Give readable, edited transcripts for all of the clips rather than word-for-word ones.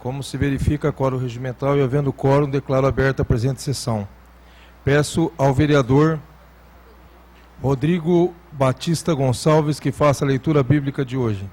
Como se verifica quórum regimental e havendo quórum, declaro aberta a presente sessão. Peço ao vereador Rodrigo Batista Gonçalves que faça a leitura bíblica de hoje.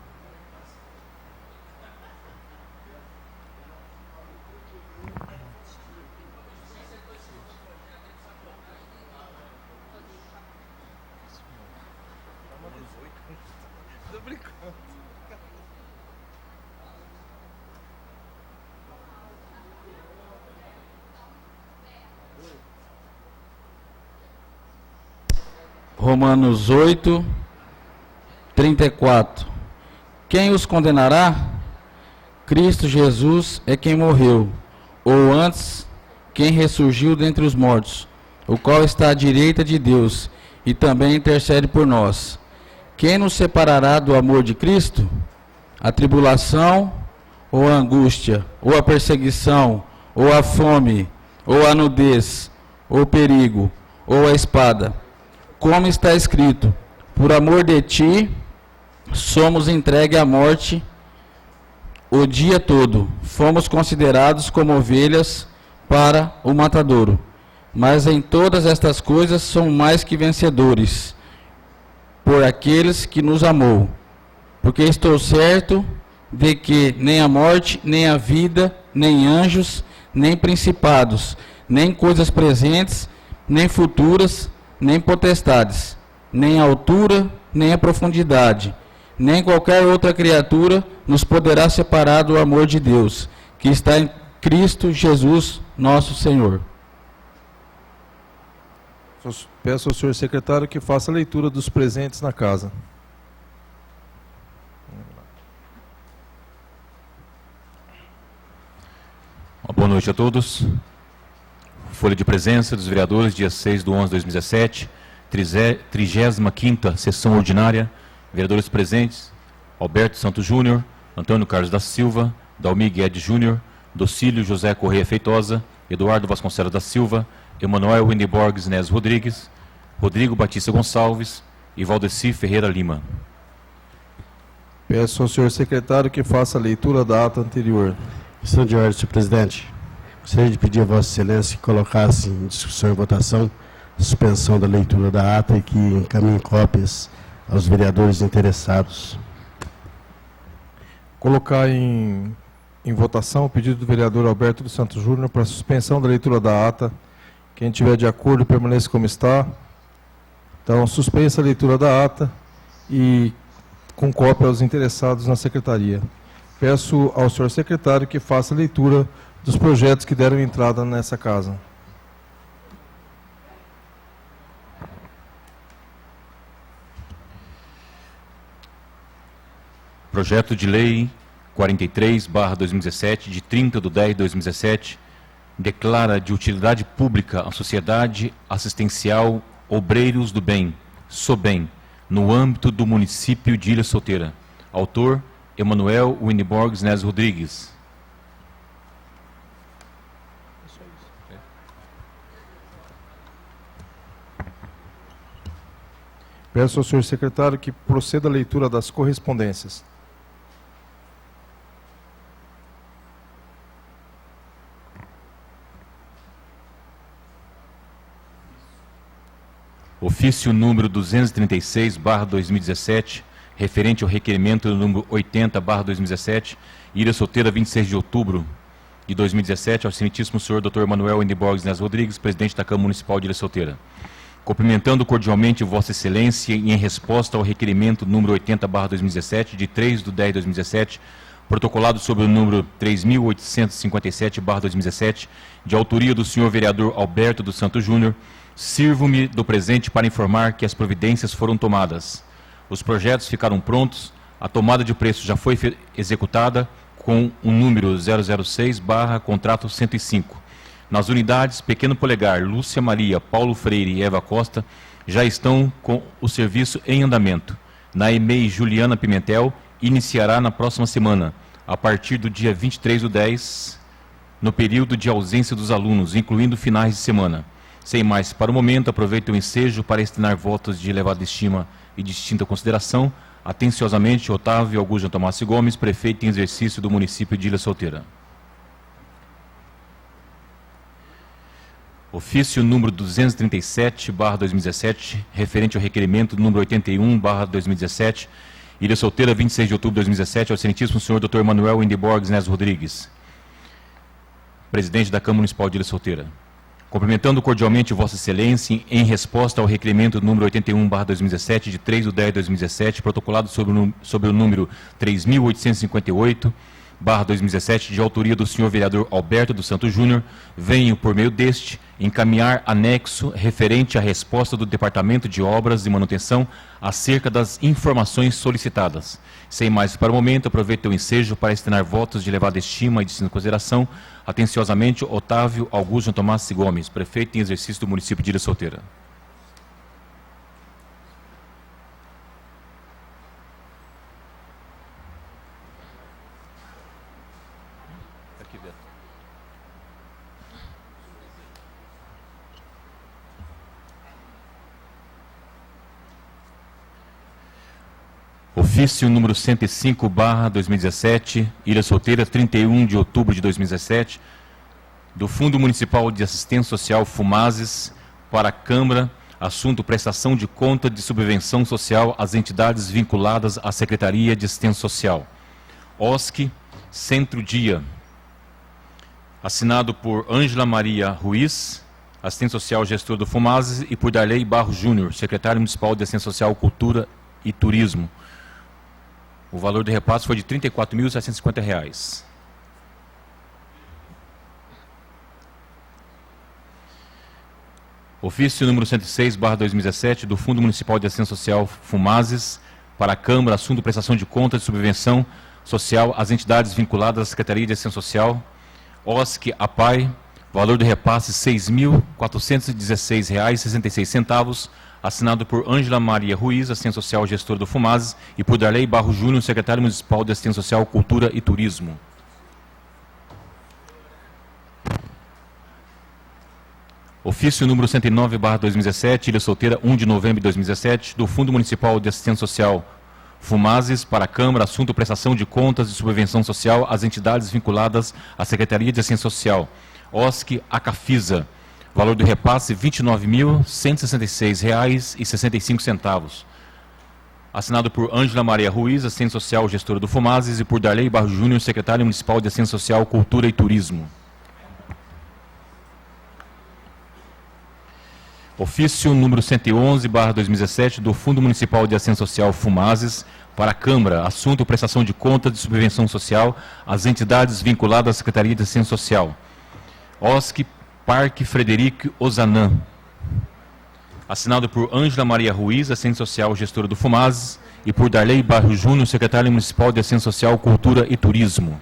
Romanos 8, 34. Quem os condenará? Cristo Jesus é quem morreu, ou antes, quem ressurgiu dentre os mortos, o qual está à direita de Deus e também intercede por nós. Quem nos separará do amor de Cristo? A tribulação, ou a angústia, ou a perseguição, ou a fome, ou a nudez, ou o perigo, ou a espada. Como está escrito, por amor de ti, somos entregues à morte o dia todo. Fomos considerados como ovelhas para o matadouro. Mas em todas estas coisas somos mais que vencedores, por aqueles que nos amou. Porque estou certo de que nem a morte, nem a vida, nem anjos, nem principados, nem coisas presentes, nem futuras, nem potestades, nem a altura, nem a profundidade, nem qualquer outra criatura nos poderá separar do amor de Deus, que está em Cristo Jesus, nosso Senhor. Peço ao senhor secretário que faça a leitura dos presentes na casa. Uma boa noite a todos. Folha de presença dos vereadores, dia 6/11/2017, 35ª sessão ordinária. Vereadores presentes: Alberto Santos Júnior, Antônio Carlos da Silva, Dalmir Guedes Júnior, Docílio José Correia Feitosa, Eduardo Vasconcelos da Silva, Emanuel Winneborges Nes Rodrigues, Rodrigo Batista Gonçalves e Valdeci Ferreira Lima. Peço ao senhor secretário que faça a leitura da ata anterior. Questão de ordem, senhor presidente. Gostaria de pedir a Vossa Excelência que colocasse em discussão e votação a suspensão da leitura da ata e que encaminhe cópias aos vereadores interessados. Colocar em votação o pedido do vereador Alberto dos Santos Júnior para suspensão da leitura da ata. Quem tiver de acordo, permaneça como está. Então, suspensa a leitura da ata e com cópia aos interessados na secretaria. Peço ao senhor secretário que faça a leitura dos projetos que deram entrada nessa casa. Projeto de Lei 43/2017, de 30/10/2017, declara de utilidade pública a Sociedade Assistencial Obreiros do Bem, SOBEM, no âmbito do município de Ilha Solteira. Autor: Emanuel Winneborges Nes Rodrigues. Peço ao senhor secretário que proceda a leitura das correspondências. Ofício número 236/2017, referente ao requerimento número 80/2017, Ilha Solteira, 26 de outubro de 2017, ao excelentíssimo senhor Dr. Emanuel Winneborges Nes Rodrigues, presidente da Câmara Municipal de Ilha Solteira. Cumprimentando cordialmente Vossa Excelência e em resposta ao requerimento número 80/2017, de 3/10/2017, protocolado sob o número 3.857/2017, de autoria do senhor vereador Alberto dos Santos Júnior, sirvo-me do presente para informar que as providências foram tomadas. Os projetos ficaram prontos, a tomada de preço já foi executada com o número 006/contrato 105. Nas unidades Pequeno Polegar, Lúcia Maria, Paulo Freire e Eva Costa já estão com o serviço em andamento. Na EMEI Juliana Pimentel iniciará na próxima semana, a partir do dia 23/10, no período de ausência dos alunos, incluindo finais de semana. Sem mais para o momento, aproveito o ensejo para externar votos de elevada estima e distinta consideração. Atenciosamente, Otávio Augusto Tomassi Gomes, prefeito em exercício do município de Ilha Solteira. Ofício número 237/2017, referente ao requerimento número 81/2017, Ilha Solteira, 26 de outubro de 2017, ao excelentíssimo senhor Dr. Manuel Indeborges Neves Rodrigues, presidente da Câmara Municipal de Ilha Solteira. Cumprimentando cordialmente Vossa Excelência em resposta ao requerimento número 81/2017, de 3 de 10 de 2017, protocolado sob o número 3.858/2017, de autoria do senhor vereador Alberto dos Santos Júnior, venho, por meio deste, encaminhar anexo referente à resposta do Departamento de Obras e Manutenção acerca das informações solicitadas. Sem mais para o momento, aproveito o ensejo para externar votos de elevada estima e de consideração. Atenciosamente, Otávio Augusto Tomás Gomes, prefeito em exercício do município de Ilha Solteira. Ofício número 105/2017, Ilha Solteira, 31 de outubro de 2017, do Fundo Municipal de Assistência Social Fumazes para a Câmara, assunto prestação de conta de subvenção social às entidades vinculadas à Secretaria de Assistência Social. OSC, Centro Dia, assinado por Ângela Maria Ruiz, assistente social gestor do Fumazes, e por Darley Barros Júnior, secretário municipal de Assistência Social, Cultura e Turismo. O valor do repasse foi de R$ 34.750. Ofício número 106/2017, do Fundo Municipal de Assistência Social Fumazes para a Câmara, assunto prestação de conta de subvenção social às entidades vinculadas à Secretaria de Assistência Social, OSC APAI, valor do repasse R$ 6.416,66, assinado por Ângela Maria Ruiz, assistente social gestora do Fumazes, e por Darley Barros Júnior, secretário municipal de Assistência Social, Cultura e Turismo. Ofício número 109/2017, Ilha Solteira, 1 de novembro de 2017, do Fundo Municipal de Assistência Social Fumazes para a Câmara, assunto prestação de contas de subvenção social às entidades vinculadas à Secretaria de Assistência Social, OSC Acafisa, valor do repasse R$ 29.166,65. Assinado por Ângela Maria Ruiz, assistente social gestora do Fumazes, e por Darley Barros Júnior, secretário municipal de Assistência Social, Cultura e Turismo. Ofício número 111/2017, do Fundo Municipal de Assistência Social Fumazes para a Câmara, assunto prestação de conta de subvenção social às entidades vinculadas à Secretaria de Assistência Social, OSC Parque Frederico Ozanam, assinado por Ângela Maria Ruiz, assistente social gestora do Fumazes, e por Darley Barros Júnior, secretário municipal de Assistência Social, Cultura e Turismo.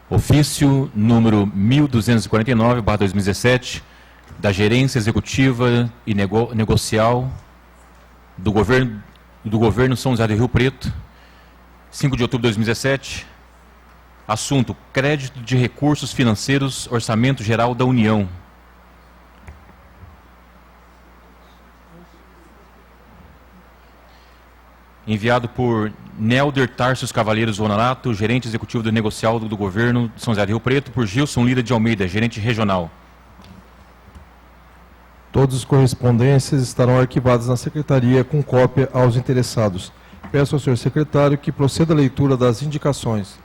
Ofício número 1249/2017, da Gerência Executiva e Negocial do Governo São José do Rio Preto, 5 de outubro de 2017, assunto crédito de recursos financeiros, Orçamento Geral da União. Enviado por Nelder Tarsos Cavalheiros Honorato, gerente executivo do negocial do Governo de São José do Rio Preto, por Gilson Lira de Almeida, gerente regional. Todas as correspondências estarão arquivadas na secretaria com cópia aos interessados. Peço ao senhor secretário que proceda à leitura das indicações.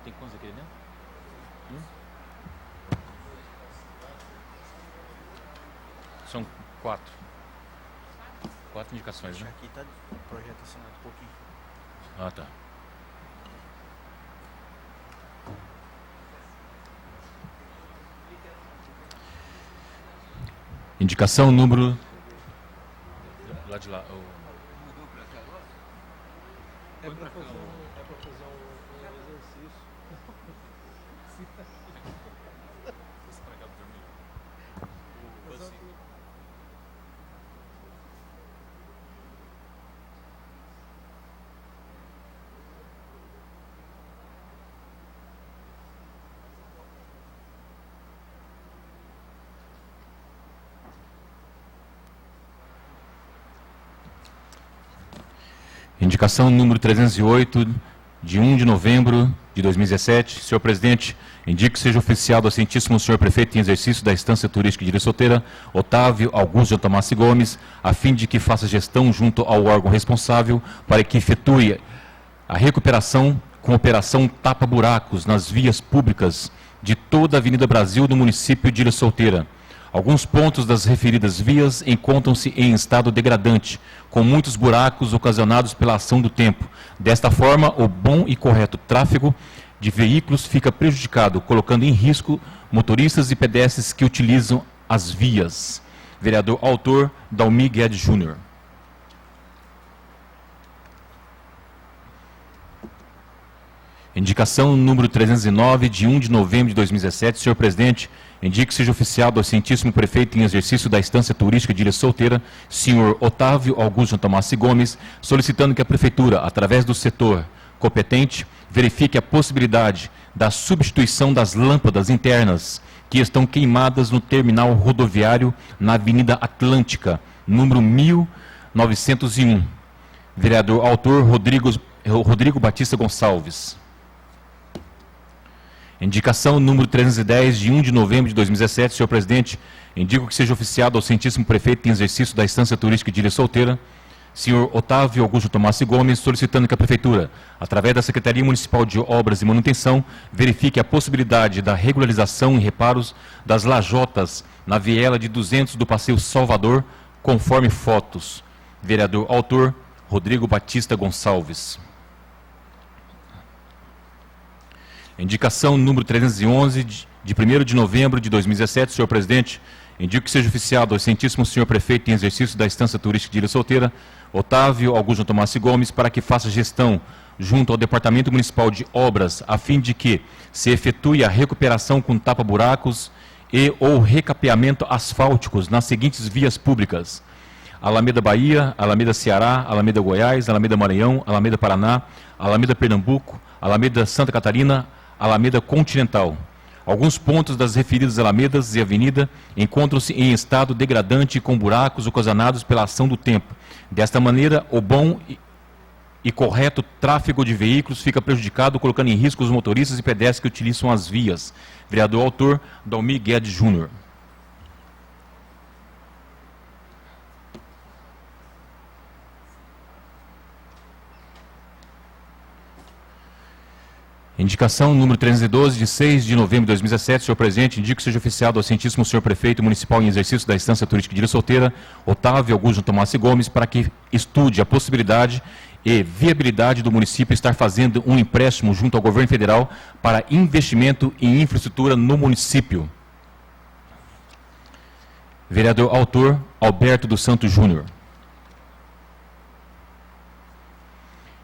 Tem quantos aqui dentro? São 4. 4 indicações, né? Aqui tá o projeto assinado um pouquinho. Ah, tá. Indicação número... Lá de lá. É para fazer um exercício. Indicação número 308, de 1 de novembro de 2017. Senhor presidente, indico que seja oficial do assentíssimo senhor prefeito em exercício da Estância Turística de Ilha Solteira, Otávio Augusto de Tomassi Gomes, a fim de que faça gestão junto ao órgão responsável para que efetue a recuperação com operação tapa-buracos nas vias públicas de toda a Avenida Brasil do município de Ilha Solteira. Alguns pontos das referidas vias encontram-se em estado degradante, com muitos buracos ocasionados pela ação do tempo. Desta forma, o bom e correto tráfego de veículos fica prejudicado, colocando em risco motoristas e pedestres que utilizam as vias. Vereador autor, Dalmi Guedes Júnior. Indicação número 309, de 1 de novembro de 2017. Senhor presidente, indique que seja oficial do assentíssimo prefeito em exercício da Estância Turística de Ilha Solteira, senhor Otávio Augusto Tomassi Gomes, solicitando que a prefeitura, através do setor competente, verifique a possibilidade da substituição das lâmpadas internas que estão queimadas no terminal rodoviário na Avenida Atlântica, número 1901. Vereador autor, Rodrigo Batista Gonçalves. Indicação número 310, de 1 de novembro de 2017. Senhor presidente, indico que seja oficiado ao cientíssimo prefeito em exercício da Estância Turística de Ilha Solteira, senhor Otávio Augusto Tomassi Gomes, solicitando que a prefeitura, através da Secretaria Municipal de Obras e Manutenção, verifique a possibilidade da regularização e reparos das lajotas na viela de 200 do Passeio Salvador, conforme fotos. Vereador autor, Rodrigo Batista Gonçalves. Indicação número 311, de 1º de novembro de 2017. Senhor presidente, indico que seja oficiado ao excelentíssimo senhor prefeito em exercício da Estância Turística de Ilha Solteira, Otávio Augusto Tomassi Gomes, para que faça gestão junto ao Departamento Municipal de Obras, a fim de que se efetue a recuperação com tapa-buracos e ou recapeamento asfálticos nas seguintes vias públicas: Alameda Bahia, Alameda Ceará, Alameda Goiás, Alameda Maranhão, Alameda Paraná, Alameda Pernambuco, Alameda Santa Catarina, Alameda Continental. Alguns pontos das referidas alamedas e avenida encontram-se em estado degradante com buracos ocasionados pela ação do tempo. Desta maneira, o bom e correto tráfego de veículos fica prejudicado, colocando em risco os motoristas e pedestres que utilizam as vias. Vereador autor, Dalmi Guedes Júnior. Indicação número 312, de 6 de novembro de 2017. Senhor presidente, indico que seja oficiado ao cientíssimo senhor prefeito municipal em exercício da Estância Turística de Ilha Solteira, Otávio Augusto Tomassi Gomes, para que estude a possibilidade e viabilidade do município estar fazendo um empréstimo junto ao governo federal para investimento em infraestrutura no município. Vereador autor, Alberto dos Santos Júnior.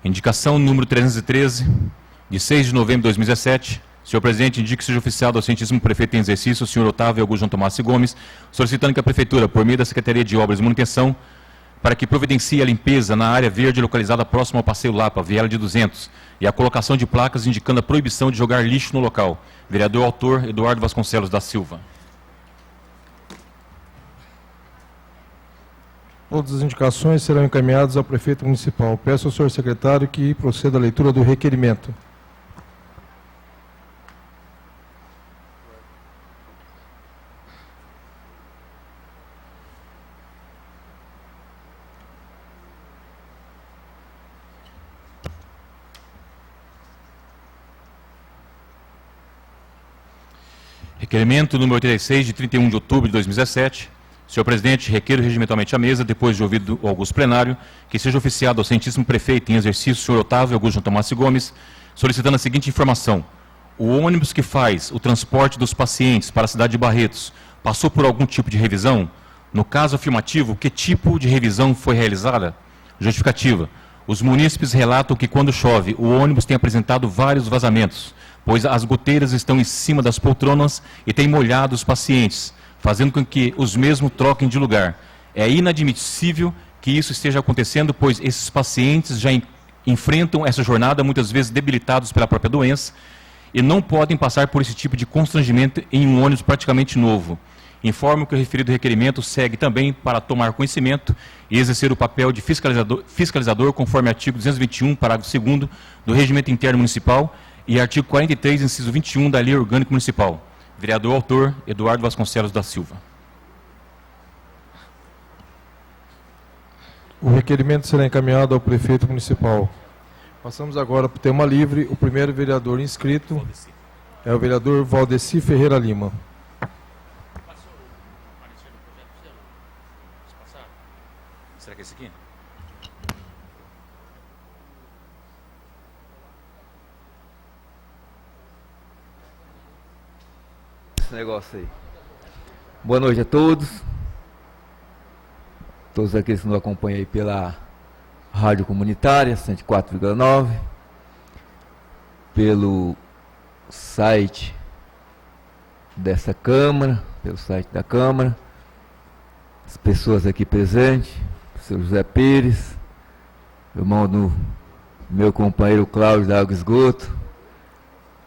Indicação número 313, de 6 de novembro de 2017. Senhor presidente, indique que seja oficiado ao cientíssimo prefeito em exercício, o senhor Otávio Augusto Tomassi Gomes, solicitando que a prefeitura, por meio da Secretaria de Obras e Manutenção, para que providencie a limpeza na área verde localizada próximo ao Passeio Lapa, viela de 200, e a colocação de placas indicando a proibição de jogar lixo no local. Vereador autor, Eduardo Vasconcelos da Silva. Todas as indicações serão encaminhadas ao prefeito municipal. Peço ao senhor secretário que proceda à leitura do requerimento. Requerimento número 86, de 31 de outubro de 2017. Senhor presidente, requeiro regimentalmente à mesa, depois de ouvido o Augusto Plenário, que seja oficiado ao cientíssimo prefeito em exercício, o senhor Otávio Augusto Tomassi Gomes, solicitando a seguinte informação: o ônibus que faz o transporte dos pacientes para a cidade de Barretos passou por algum tipo de revisão? No caso afirmativo, que tipo de revisão foi realizada? Justificativa: os munícipes relatam que quando chove, o ônibus tem apresentado vários vazamentos, pois as goteiras estão em cima das poltronas e tem molhado os pacientes, fazendo com que os mesmos troquem de lugar. É inadmissível que isso esteja acontecendo, pois esses pacientes já enfrentam essa jornada muitas vezes debilitados pela própria doença e não podem passar por esse tipo de constrangimento em um ônibus praticamente novo. Informo que o referido requerimento segue também para tomar conhecimento e exercer o papel de fiscalizador conforme artigo 221, parágrafo 2º do Regimento Interno Municipal e artigo 43, inciso 21 da Lei Orgânica Municipal. Vereador autor, Eduardo Vasconcelos da Silva. O requerimento será encaminhado ao prefeito municipal. Passamos agora para o tema livre. O primeiro vereador inscrito é o vereador Valdeci Ferreira Lima. Será que é esse aqui? Esse negócio aí. Boa noite a todos. Todos aqueles que nos acompanham aí pela rádio comunitária 104,9, pelo site dessa Câmara, pelo site da Câmara, as pessoas aqui presentes, o senhor José Pires, irmão do meu companheiro Cláudio da Água e Esgoto,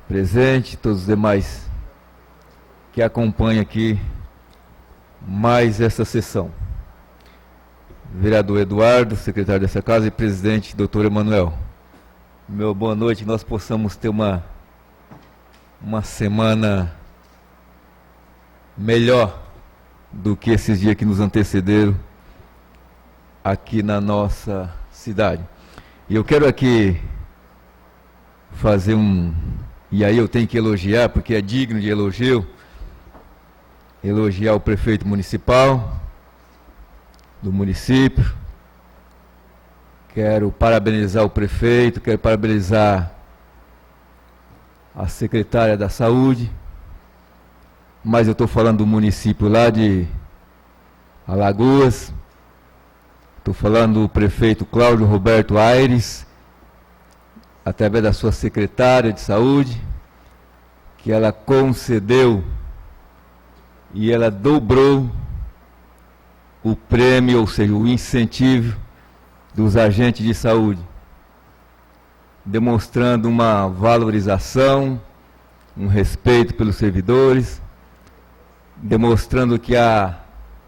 presente, todos os demais que acompanham aqui mais essa sessão. Vereador Eduardo, secretário dessa casa, e presidente, doutor Emanuel. Meu boa noite, que nós possamos ter uma semana melhor do que esses dias que nos antecederam aqui na nossa cidade. E eu quero aqui fazer e aí eu tenho que elogiar, porque é digno de elogio, elogiar o prefeito municipal do município. Quero parabenizar o prefeito, quero parabenizar a secretária da Saúde, mas eu estou falando do município lá de Alagoas, estou falando do prefeito Cláudio Roberto Aires, através da sua secretária de Saúde, que ela concedeu e ela dobrou o prêmio, ou seja, o incentivo dos agentes de saúde, demonstrando uma valorização, um respeito pelos servidores, demonstrando que a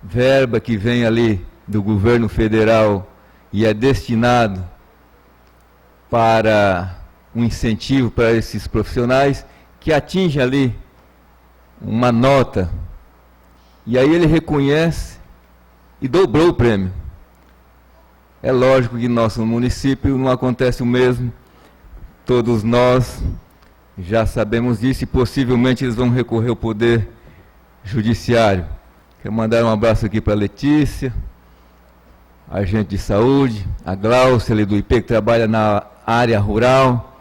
verba que vem ali do governo federal e é destinado para um incentivo para esses profissionais, que atinge ali uma nota, e aí ele reconhece e dobrou o prêmio. É lógico que no nosso município não acontece o mesmo, todos nós já sabemos disso e possivelmente eles vão recorrer ao Poder Judiciário. Quero mandar um abraço aqui para a Letícia, agente de saúde, a Glaucia ali do IP, que trabalha na área rural,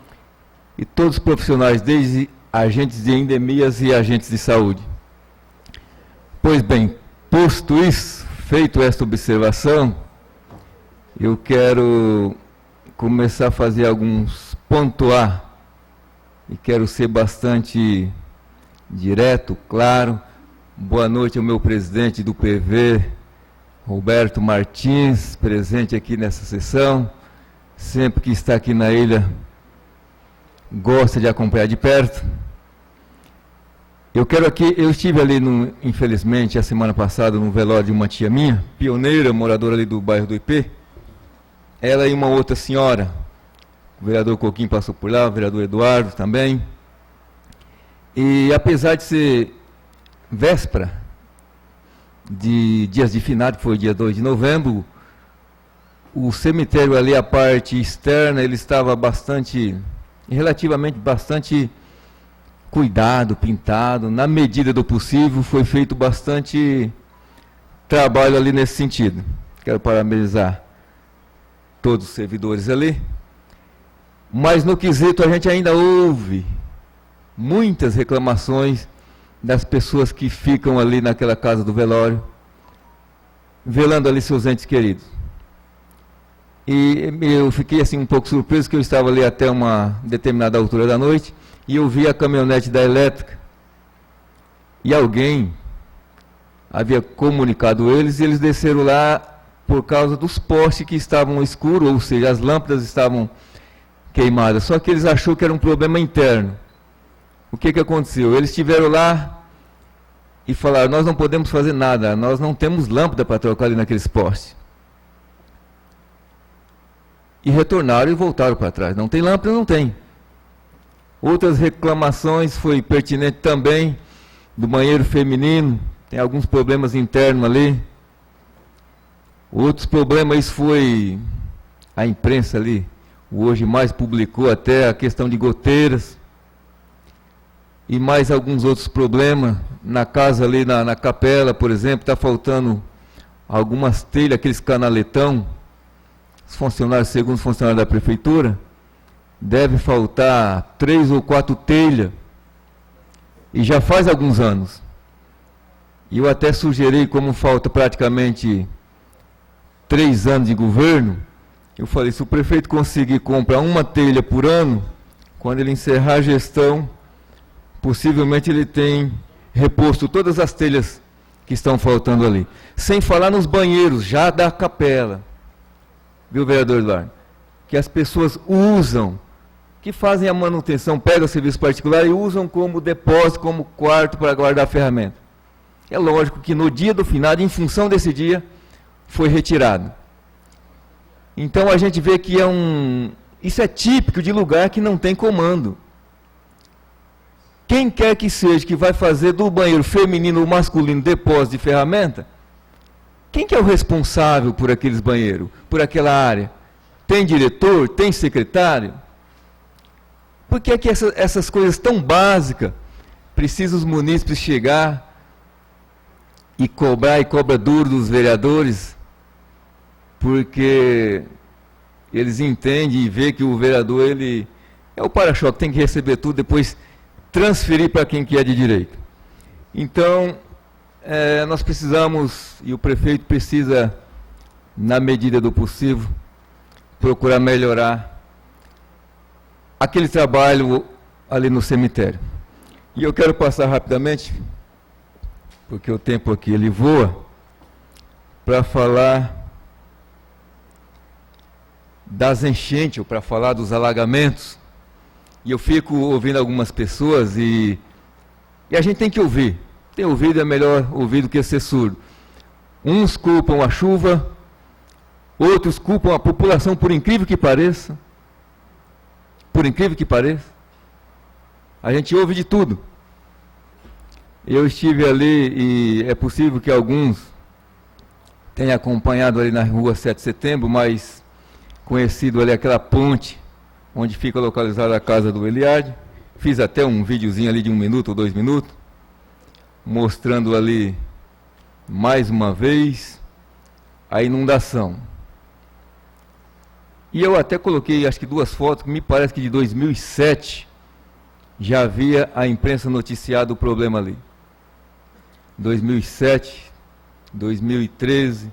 e todos os profissionais, desde agentes de endemias e agentes de saúde. Pois bem, posto isso, feito esta observação, eu quero começar a fazer pontuar, e quero ser bastante direto, claro. Boa noite ao meu presidente do PV, Roberto Martins, presente aqui nessa sessão, sempre que está aqui na ilha, gosta de acompanhar de perto. Eu estive ali, infelizmente, a semana passada, no velório de uma tia minha, pioneira, moradora ali do bairro do IP, ela e uma outra senhora, o vereador Coquinho passou por lá, o vereador Eduardo também, e apesar de ser véspera de dias de finado, que foi o dia 2 de novembro, o cemitério ali, a parte externa, ele estava relativamente bastante cuidado, pintado, na medida do possível, foi feito bastante trabalho ali nesse sentido. Quero parabenizar todos os servidores ali, mas no quesito a gente ainda ouve muitas reclamações das pessoas que ficam ali naquela casa do velório, velando ali seus entes queridos. E eu fiquei assim um pouco surpreso, que eu estava ali até uma determinada altura da noite, e eu vi a caminhonete da elétrica, e alguém havia comunicado eles, e eles desceram lá por causa dos postes que estavam escuros, ou seja, as lâmpadas estavam queimadas, só que eles acharam que era um problema interno. O que aconteceu? Eles estiveram lá e falaram: nós não podemos fazer nada, nós não temos lâmpada para trocar ali naqueles postes. E retornaram e voltaram para trás. Não tem lâmpada? Não tem. Outras reclamações foi pertinente também do banheiro feminino, tem alguns problemas internos ali. Outros problemas foi a imprensa ali, o Hoje Mais publicou até a questão de goteiras e mais alguns outros problemas. Na casa ali, na capela, por exemplo, está faltando algumas telhas, aqueles canaletão. Os funcionários, segundo os funcionários da prefeitura, deve faltar 3 ou 4 telhas, e já faz alguns anos. E eu até sugeri, como falta praticamente 3 anos de governo, eu falei: se o prefeito conseguir comprar uma telha por ano, quando ele encerrar a gestão, possivelmente ele tem reposto todas as telhas que estão faltando ali. Sem falar nos banheiros já da capela, viu, vereador Eduardo? Que as pessoas usam, que fazem a manutenção, pegam o serviço particular e usam como depósito, como quarto para guardar a ferramenta. É lógico que no dia do finado, em função desse dia, foi retirado. Então a gente vê que isso é típico de lugar que não tem comando. Quem quer que seja que vai fazer do banheiro feminino ou masculino depósito de ferramenta, quem que é o responsável por aqueles banheiros, por aquela área? Tem diretor? Tem secretário? Por que é que essas coisas tão básicas precisam os munícipes chegar e cobra duro dos vereadores? Porque eles entendem e vê que o vereador, ele é o para-choque, tem que receber tudo, depois transferir para quem que é de direito. Então, nós precisamos, e o prefeito precisa, na medida do possível, procurar melhorar aquele trabalho ali no cemitério. E eu quero passar rapidamente, porque o tempo aqui ele voa, para falar das enchentes, ou para falar dos alagamentos. E eu fico ouvindo algumas pessoas e a gente tem que ouvir. Ter ouvido é melhor ouvir do que ser surdo. Uns culpam a chuva, outros culpam a população, por incrível que pareça. Por incrível que pareça. A gente ouve de tudo. Eu estive ali e é possível que alguns tenham acompanhado ali na rua 7 de setembro, mas conhecido ali aquela ponte onde fica localizada a casa do Eliade. Fiz até um videozinho ali de 1 minuto ou 2 minutos, mostrando ali mais uma vez a inundação. E eu até coloquei, acho que 2 fotos, que me parece que de 2007 já havia a imprensa noticiado o problema ali. 2007, 2013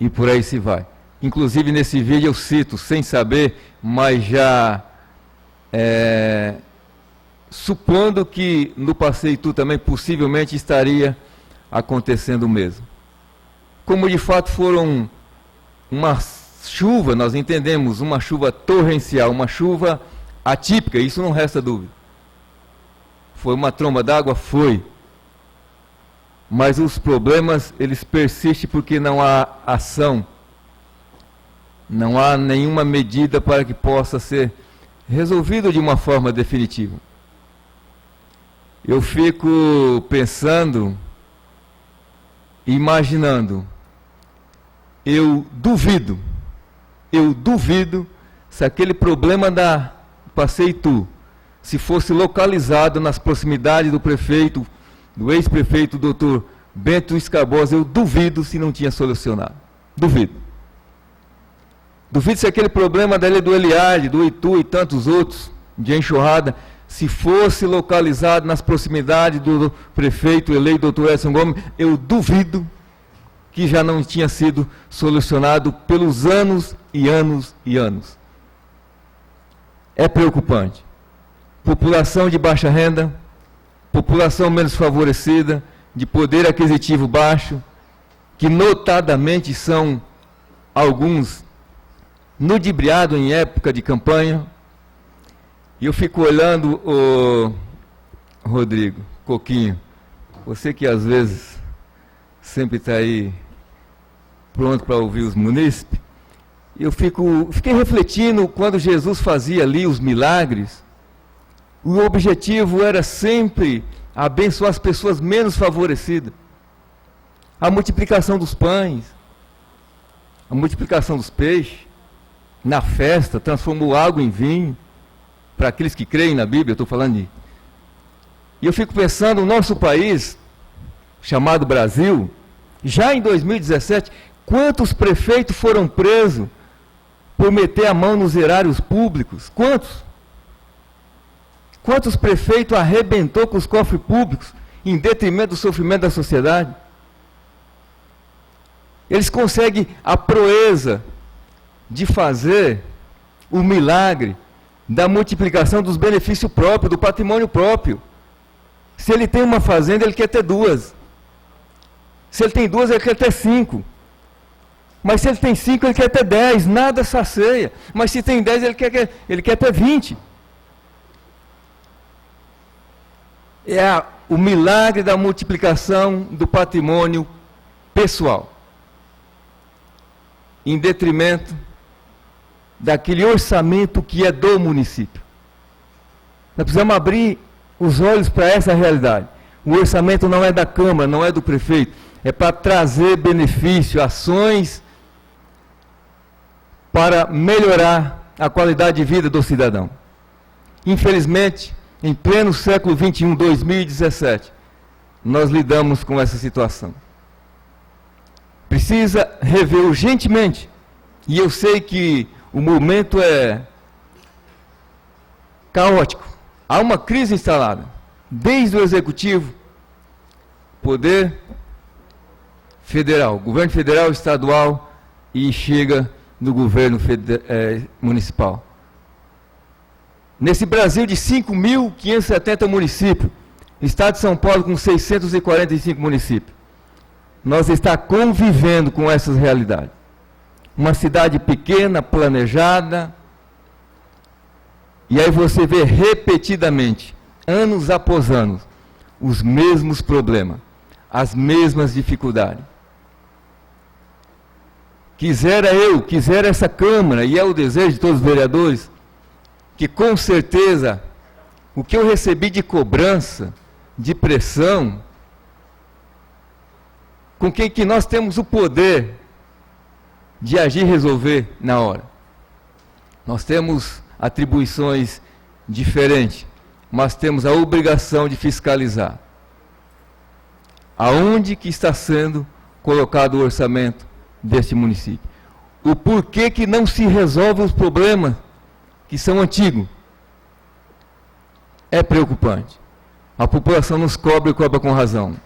e por aí se vai. Inclusive nesse vídeo eu cito, sem saber, mas já supondo que no Passeio Itu também possivelmente estaria acontecendo o mesmo. Como de fato foram uma chuva, nós entendemos, uma chuva torrencial, uma chuva atípica, isso não resta dúvida. Foi uma tromba d'água? Foi. Mas os problemas, eles persistem porque não há ação. Não há nenhuma medida para que possa ser resolvido de uma forma definitiva. Eu fico pensando, imaginando, eu duvido se aquele problema da Passeio Itu, se fosse localizado nas proximidades do prefeito, do ex-prefeito Dr. Bento Escarbosa, eu duvido se não tinha solucionado. Duvido. Duvido se aquele problema dali do Eliade, do Itu e tantos outros, de enxurrada, se fosse localizado nas proximidades do prefeito eleito, Dr. Edson Gomes, eu duvido que já não tinha sido solucionado pelos anos e anos e anos. É preocupante. População de baixa renda, população menos favorecida, de poder aquisitivo baixo, que notadamente são alguns ludibriado em época de campanha. E eu fico olhando o Rodrigo, Coquinho, você que às vezes sempre está aí pronto para ouvir os munícipes, eu fiquei refletindo quando Jesus fazia ali os milagres, o objetivo era sempre abençoar as pessoas menos favorecidas. A multiplicação dos pães, a multiplicação dos peixes, na festa, transformou água em vinho, para aqueles que creem na Bíblia, eu estou falando de... E eu fico pensando, o nosso país, chamado Brasil, já em 2017, quantos prefeitos foram presos por meter a mão nos erários públicos? Quantos? Quantos prefeitos arrebentou com os cofres públicos em detrimento do sofrimento da sociedade? Eles conseguem a proeza de fazer o milagre da multiplicação dos benefícios próprios, do patrimônio próprio. Se ele tem uma fazenda, ele quer ter duas. Se ele tem duas, ele quer ter 5. Mas se ele tem 5, ele quer ter 10. Nada sacia. Mas se tem 10, ele quer ter 20. É o milagre da multiplicação do patrimônio pessoal, em detrimento daquele orçamento que é do município. Nós precisamos abrir os olhos para essa realidade. O orçamento não é da Câmara, não é do prefeito, é para trazer benefício, ações para melhorar a qualidade de vida do cidadão. Infelizmente, em pleno século XXI, 2017, nós lidamos com essa situação. Precisa rever urgentemente, e eu sei que o momento é caótico. Há uma crise instalada, desde o Executivo, Poder Federal, Governo Federal, Estadual, e chega no Governo Municipal. Nesse Brasil de 5.570 municípios, Estado de São Paulo com 645 municípios, nós estamos convivendo com essas realidades. Uma cidade pequena, planejada, e aí você vê repetidamente, anos após anos, os mesmos problemas, as mesmas dificuldades. Quisera essa Câmara, e é o desejo de todos os vereadores, que com certeza, o que eu recebi de cobrança, de pressão, com quem que nós temos o poder de agir e resolver na hora. Nós temos atribuições diferentes, mas temos a obrigação de fiscalizar. Aonde que está sendo colocado o orçamento deste município? O porquê que não se resolve os problemas que são antigos? É preocupante. A população nos cobra e cobra com razão.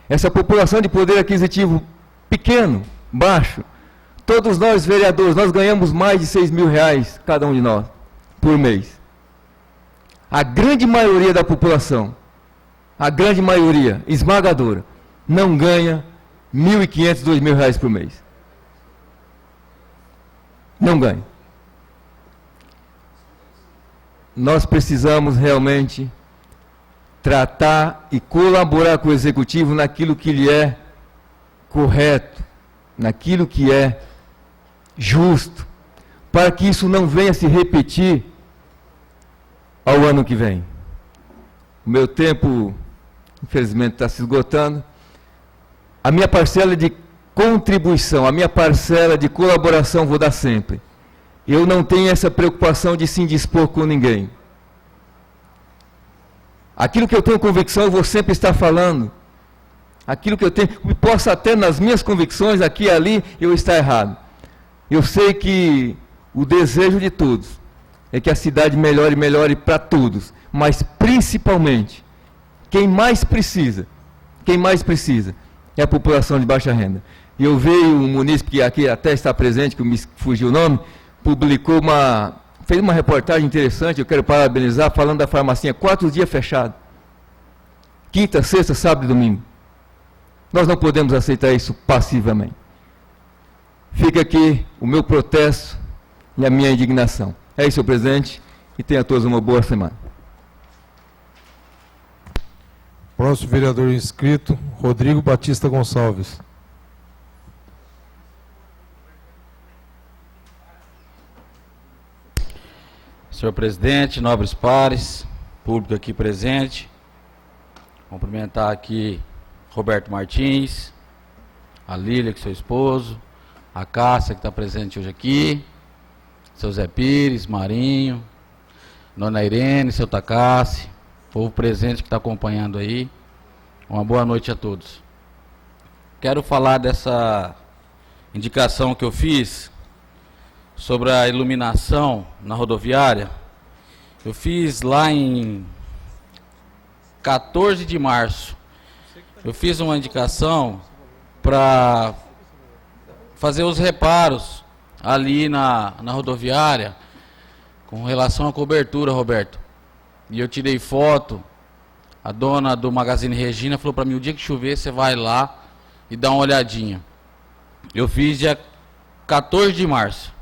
Essa população de poder aquisitivo pequeno, baixo, todos nós vereadores, nós ganhamos mais de R$6.000, cada um de nós, por mês. A grande maioria da população, a grande maioria, esmagadora, não ganha R$1.500, R$2.000 por mês. Não ganha. Nós precisamos realmente tratar e colaborar com o Executivo naquilo que lhe é correto, naquilo que é justo, para que isso não venha se repetir ao ano que vem. O meu tempo, infelizmente, está se esgotando. A minha parcela de contribuição, a minha parcela de colaboração vou dar sempre. Eu não tenho essa preocupação de se indispor com ninguém. Aquilo que eu tenho convicção, eu vou sempre estar falando. Aquilo que eu tenho, posso até nas minhas convicções, aqui e ali, eu estar errado. Eu sei que o desejo de todos é que a cidade melhore para todos, mas principalmente, quem mais precisa é a população de baixa renda. E eu vi um munícipe que aqui até está presente, que me fugiu o nome, fez uma reportagem interessante, eu quero parabenizar, falando da farmacinha, 4 dias fechado. Quinta, sexta, sábado e domingo. Nós não podemos aceitar isso passivamente. Fica aqui o meu protesto e a minha indignação. É isso, senhor presidente, e tenha a todos uma boa semana. Próximo vereador inscrito, Rodrigo Batista Gonçalves. Senhor presidente, nobres pares, público aqui presente, cumprimentar aqui Roberto Martins, a Lília, que é seu esposo, a Cássia, que está presente hoje aqui, seu Zé Pires, Marinho, Dona Irene, seu Tacassi, povo presente que está acompanhando aí. Uma boa noite a todos. Quero falar dessa indicação que eu fiz sobre a iluminação na rodoviária. Eu fiz lá em 14 de março. Eu fiz uma indicação para fazer os reparos ali na rodoviária com relação à cobertura, Roberto. E eu tirei foto. A dona do Magazine Regina falou para mim: o dia que chover você vai lá e dá uma olhadinha. Eu fiz dia 14 de março.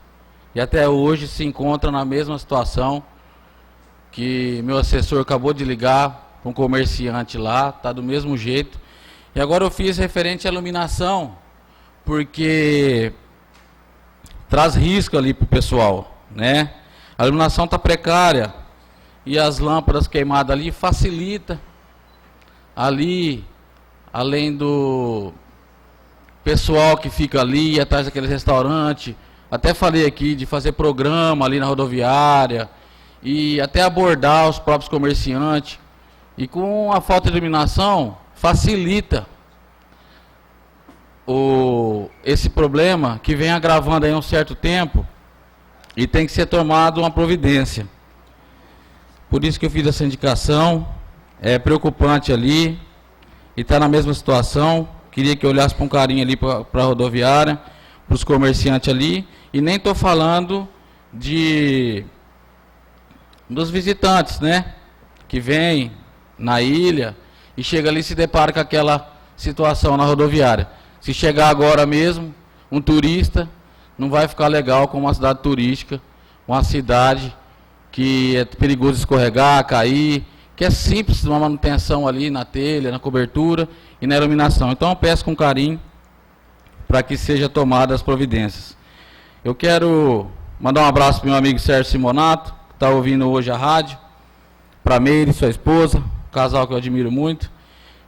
E até hoje se encontra na mesma situação, que meu assessor acabou de ligar para um comerciante lá, está do mesmo jeito. E agora eu fiz referente à iluminação, porque traz risco ali para o pessoal, né? A iluminação está precária e as lâmpadas queimadas ali facilita ali, além do pessoal que fica ali atrás daquele restaurante. Até falei aqui de fazer programa ali na rodoviária e até abordar os próprios comerciantes. E com a falta de iluminação facilita esse problema que vem agravando aí um certo tempo e tem que ser tomado uma providência. Por isso que eu fiz essa indicação. É preocupante ali e está na mesma situação. Queria que eu olhasse com carinho ali para a rodoviária, para os comerciantes ali. E nem estou falando dos visitantes, né? Que vêm na ilha e chega ali e se depara com aquela situação na rodoviária. Se chegar agora mesmo, um turista, não vai ficar legal com uma cidade turística, uma cidade que é perigoso escorregar, cair, que é simples uma manutenção ali na telha, na cobertura e na iluminação. Então eu peço com carinho para que seja tomadas as providências. Eu quero mandar um abraço para o meu amigo Sérgio Simonato, que está ouvindo hoje a rádio, para a Meire, sua esposa, um casal que eu admiro muito.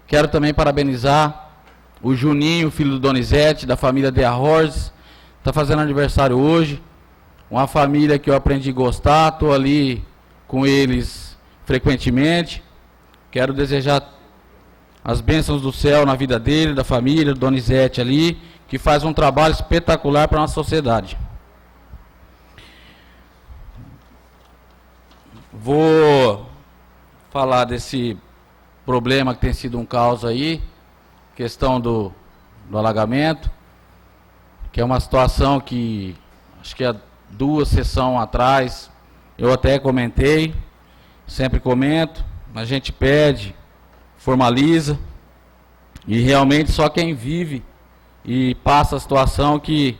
Quero também parabenizar o Juninho, filho do Donizete, da família De Arroz, está fazendo aniversário hoje. Uma família que eu aprendi a gostar, estou ali com eles frequentemente. Quero desejar as bênçãos do céu na vida dele, da família, do Donizete ali, que faz um trabalho espetacular para a nossa sociedade. Vou falar desse problema que tem sido um caos aí, questão do alagamento, que é uma situação que acho que há 2 sessões atrás eu até comentei, sempre comento, a gente pede, formaliza, e realmente só quem vive e passa a situação que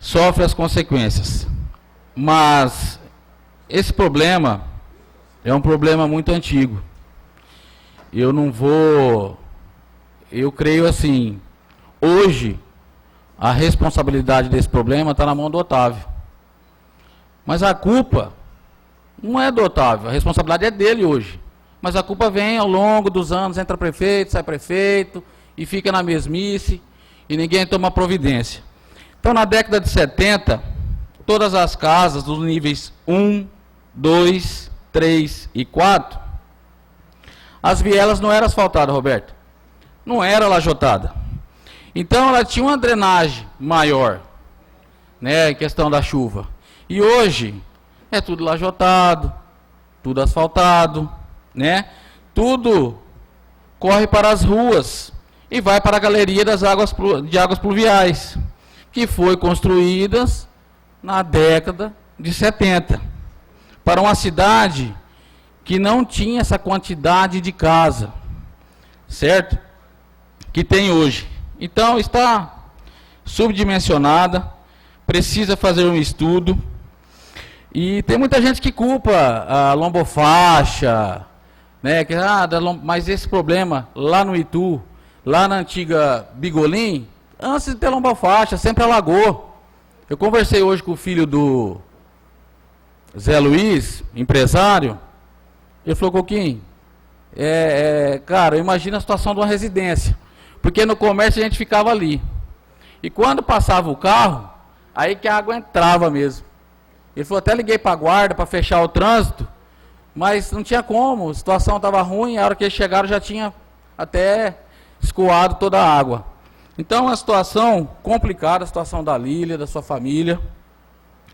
sofre as consequências. Mas esse problema é um problema muito antigo. Eu creio assim, hoje a responsabilidade desse problema está na mão do Otávio. Mas a culpa não é do Otávio, a responsabilidade é dele hoje. Mas a culpa vem ao longo dos anos, entra prefeito, sai prefeito, e fica na mesmice, e ninguém toma providência. Então, na década de 70, todas as casas dos níveis 1, 2, 3 e 4, as vielas não eram asfaltadas, Roberto. Não era lajotada. Então, ela tinha uma drenagem maior, né, em questão da chuva. E hoje é tudo lajotado, tudo asfaltado, né? Tudo corre para as ruas e vai para a galeria das águas pluviais, que foi construídas na década de 70, para uma cidade que não tinha essa quantidade de casa, certo? Que tem hoje. Então está subdimensionada, precisa fazer um estudo. E tem muita gente que culpa a lombofaixa, né? Mas esse problema lá no Itu, lá na antiga Bigolim, antes de ter lombofaixa, sempre alagou. Eu conversei hoje com o filho do Zé Luiz, empresário. Ele falou: Coquinho, cara, imagina a situação de uma residência. Porque no comércio a gente ficava ali. E quando passava o carro, aí que a água entrava mesmo. Ele falou: até liguei para a guarda para fechar o trânsito, mas não tinha como, a situação estava ruim, a hora que eles chegaram já tinha até escoado toda a água. Então, uma situação complicada, a situação da Lília, da sua família.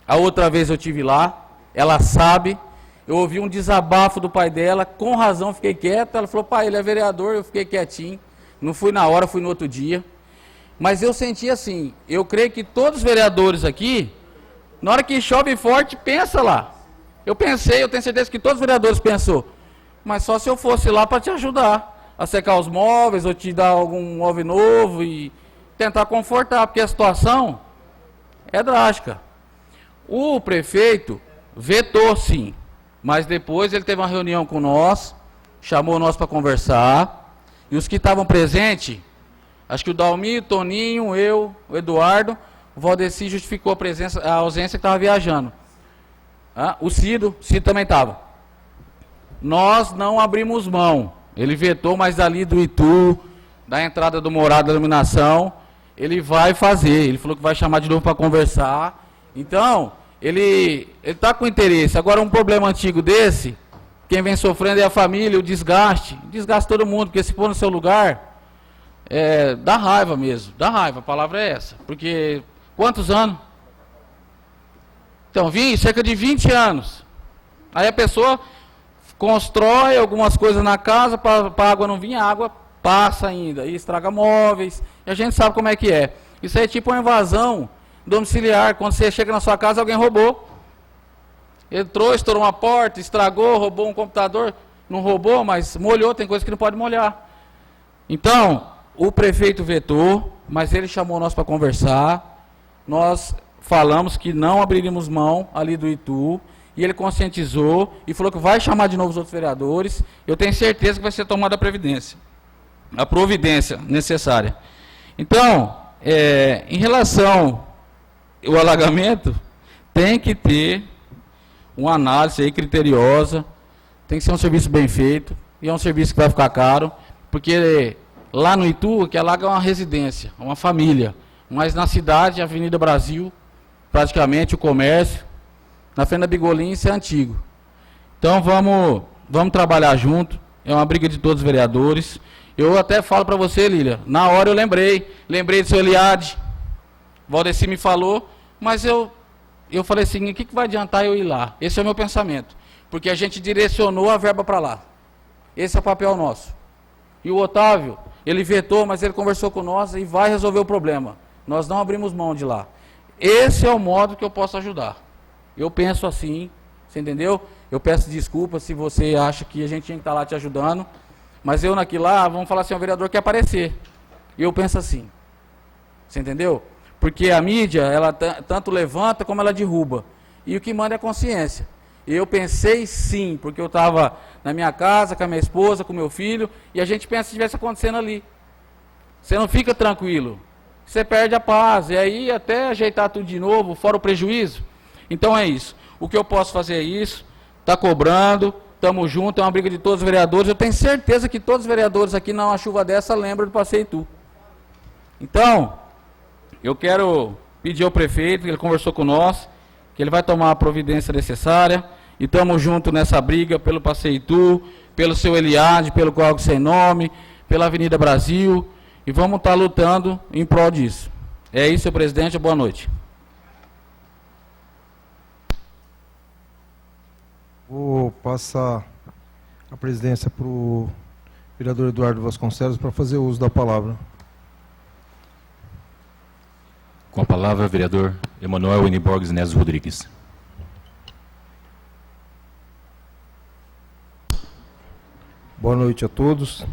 A outra vez eu tive lá, ela sabe, eu ouvi um desabafo do pai dela, com razão fiquei quieto. Ela falou: pai, ele é vereador, eu fiquei quietinho, não fui na hora, fui no outro dia. Mas eu senti assim, eu creio que todos os vereadores aqui, na hora que chove forte, pensa lá. Eu pensei, eu tenho certeza que todos os vereadores pensou, mas só se eu fosse lá para te ajudar a secar os móveis, ou te dar algum móvel novo e tentar confortar, porque a situação é drástica. O prefeito vetou sim, mas depois ele teve uma reunião com nós, chamou nós para conversar, e os que estavam presentes, acho que o Dalmi, o Toninho, eu, o Eduardo, o Valdeci justificou a ausência que estava viajando. O Cido também estava. Nós não abrimos mão. Ele vetou, mas ali do Itu, da entrada do Morado da Iluminação, ele vai fazer. Ele falou que vai chamar de novo para conversar. Então, ele está com interesse. Agora, um problema antigo desse, quem vem sofrendo é a família, o desgaste. Desgasta todo mundo, porque se pôr no seu lugar, dá raiva mesmo. Dá raiva, a palavra é essa. Porque, quantos anos? Então, cerca de 20 anos. Aí a pessoa constrói algumas coisas na casa, para a água não vir, a água passa ainda, e estraga móveis, e a gente sabe como é que é. Isso aí é tipo uma invasão domiciliar, quando você chega na sua casa, alguém roubou. Entrou, estourou uma porta, estragou, roubou um computador, não roubou, mas molhou, tem coisa que não pode molhar. Então, o prefeito vetou, mas ele chamou nós para conversar, nós falamos que não abriríamos mão ali do Itu, e ele conscientizou e falou que vai chamar de novo os outros vereadores. Eu tenho certeza que vai ser tomada a providência necessária. Então, em relação ao alagamento, tem que ter uma análise aí criteriosa, tem que ser um serviço bem feito, e é um serviço que vai ficar caro, porque lá no Itu, que alaga é uma residência, uma família, mas na cidade, Avenida Brasil, praticamente o comércio, na frente da Bigolim, isso é antigo. Então vamos trabalhar junto, é uma briga de todos os vereadores. Eu até falo para você, Lília, na hora eu lembrei do seu Eliade, Valdeci me falou, mas eu falei assim: o que vai adiantar eu ir lá? Esse é o meu pensamento, porque a gente direcionou a verba para lá. Esse é o papel nosso. E o Otávio, ele vetou, mas ele conversou com nós e vai resolver o problema. Nós não abrimos mão de lá. Esse é o modo que eu posso ajudar. Eu penso assim, você entendeu? Eu peço desculpas se você acha que a gente tinha que estar lá te ajudando, mas eu naquilo lá, vamos falar assim, o vereador quer aparecer. Eu penso assim, você entendeu? Porque a mídia, ela tanto levanta como ela derruba. E o que manda é a consciência. Eu pensei sim, porque eu estava na minha casa, com a minha esposa, com o meu filho, e a gente pensa se estivesse acontecendo ali. Você não fica tranquilo. Você perde a paz, e aí até ajeitar tudo de novo, fora o prejuízo. Então é isso. O que eu posso fazer é isso, está cobrando, estamos juntos, é uma briga de todos os vereadores. Eu tenho certeza que todos os vereadores aqui, numa chuva dessa, lembram do Passeio Itu. Então, eu quero pedir ao prefeito, que ele conversou com nós, que ele vai tomar a providência necessária, e estamos juntos nessa briga pelo Passeio Itu, pelo seu Eliade, pelo Código Sem Nome, pela Avenida Brasil, e vamos estar lutando em prol disso. É isso, senhor presidente, boa noite. Vou passar a presidência para o vereador Eduardo Vasconcelos para fazer uso da palavra. Com a palavra, vereador Emanuel Iniborges Neves Rodrigues. Boa noite a todos.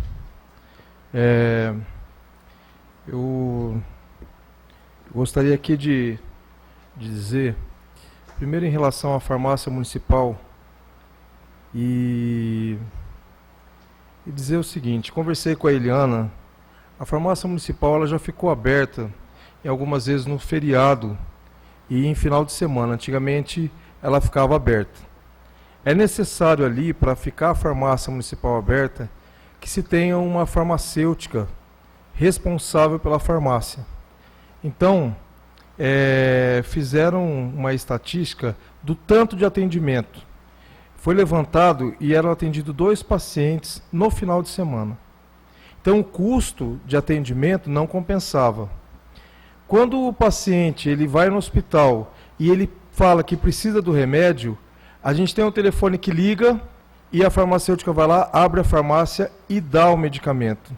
Eu gostaria aqui de dizer, primeiro em relação à farmácia municipal, e e dizer o seguinte, conversei com a Eliana, a farmácia municipal ela já ficou aberta em algumas vezes no feriado e em final de semana. Antigamente ela ficava aberta. É necessário ali, para ficar a farmácia municipal aberta, que se tenha uma farmacêutica responsável pela farmácia. Então, fizeram uma estatística do tanto de atendimento. Foi levantado e eram atendidos 2 pacientes no final de semana. Então, o custo de atendimento não compensava. Quando o paciente ele vai no hospital e ele fala que precisa do remédio, a gente tem um telefone que liga e a farmacêutica vai lá, abre a farmácia e dá o medicamento.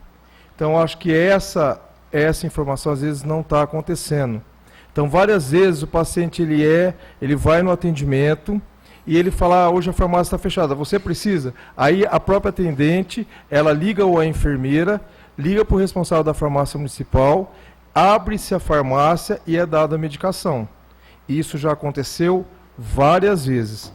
Então, acho que essa informação às vezes não está acontecendo. Então, várias vezes o paciente ele vai no atendimento e ele fala, hoje a farmácia está fechada, você precisa? Aí a própria atendente, ela liga ou a enfermeira, liga para o responsável da farmácia municipal, abre-se a farmácia e é dada a medicação. Isso já aconteceu várias vezes.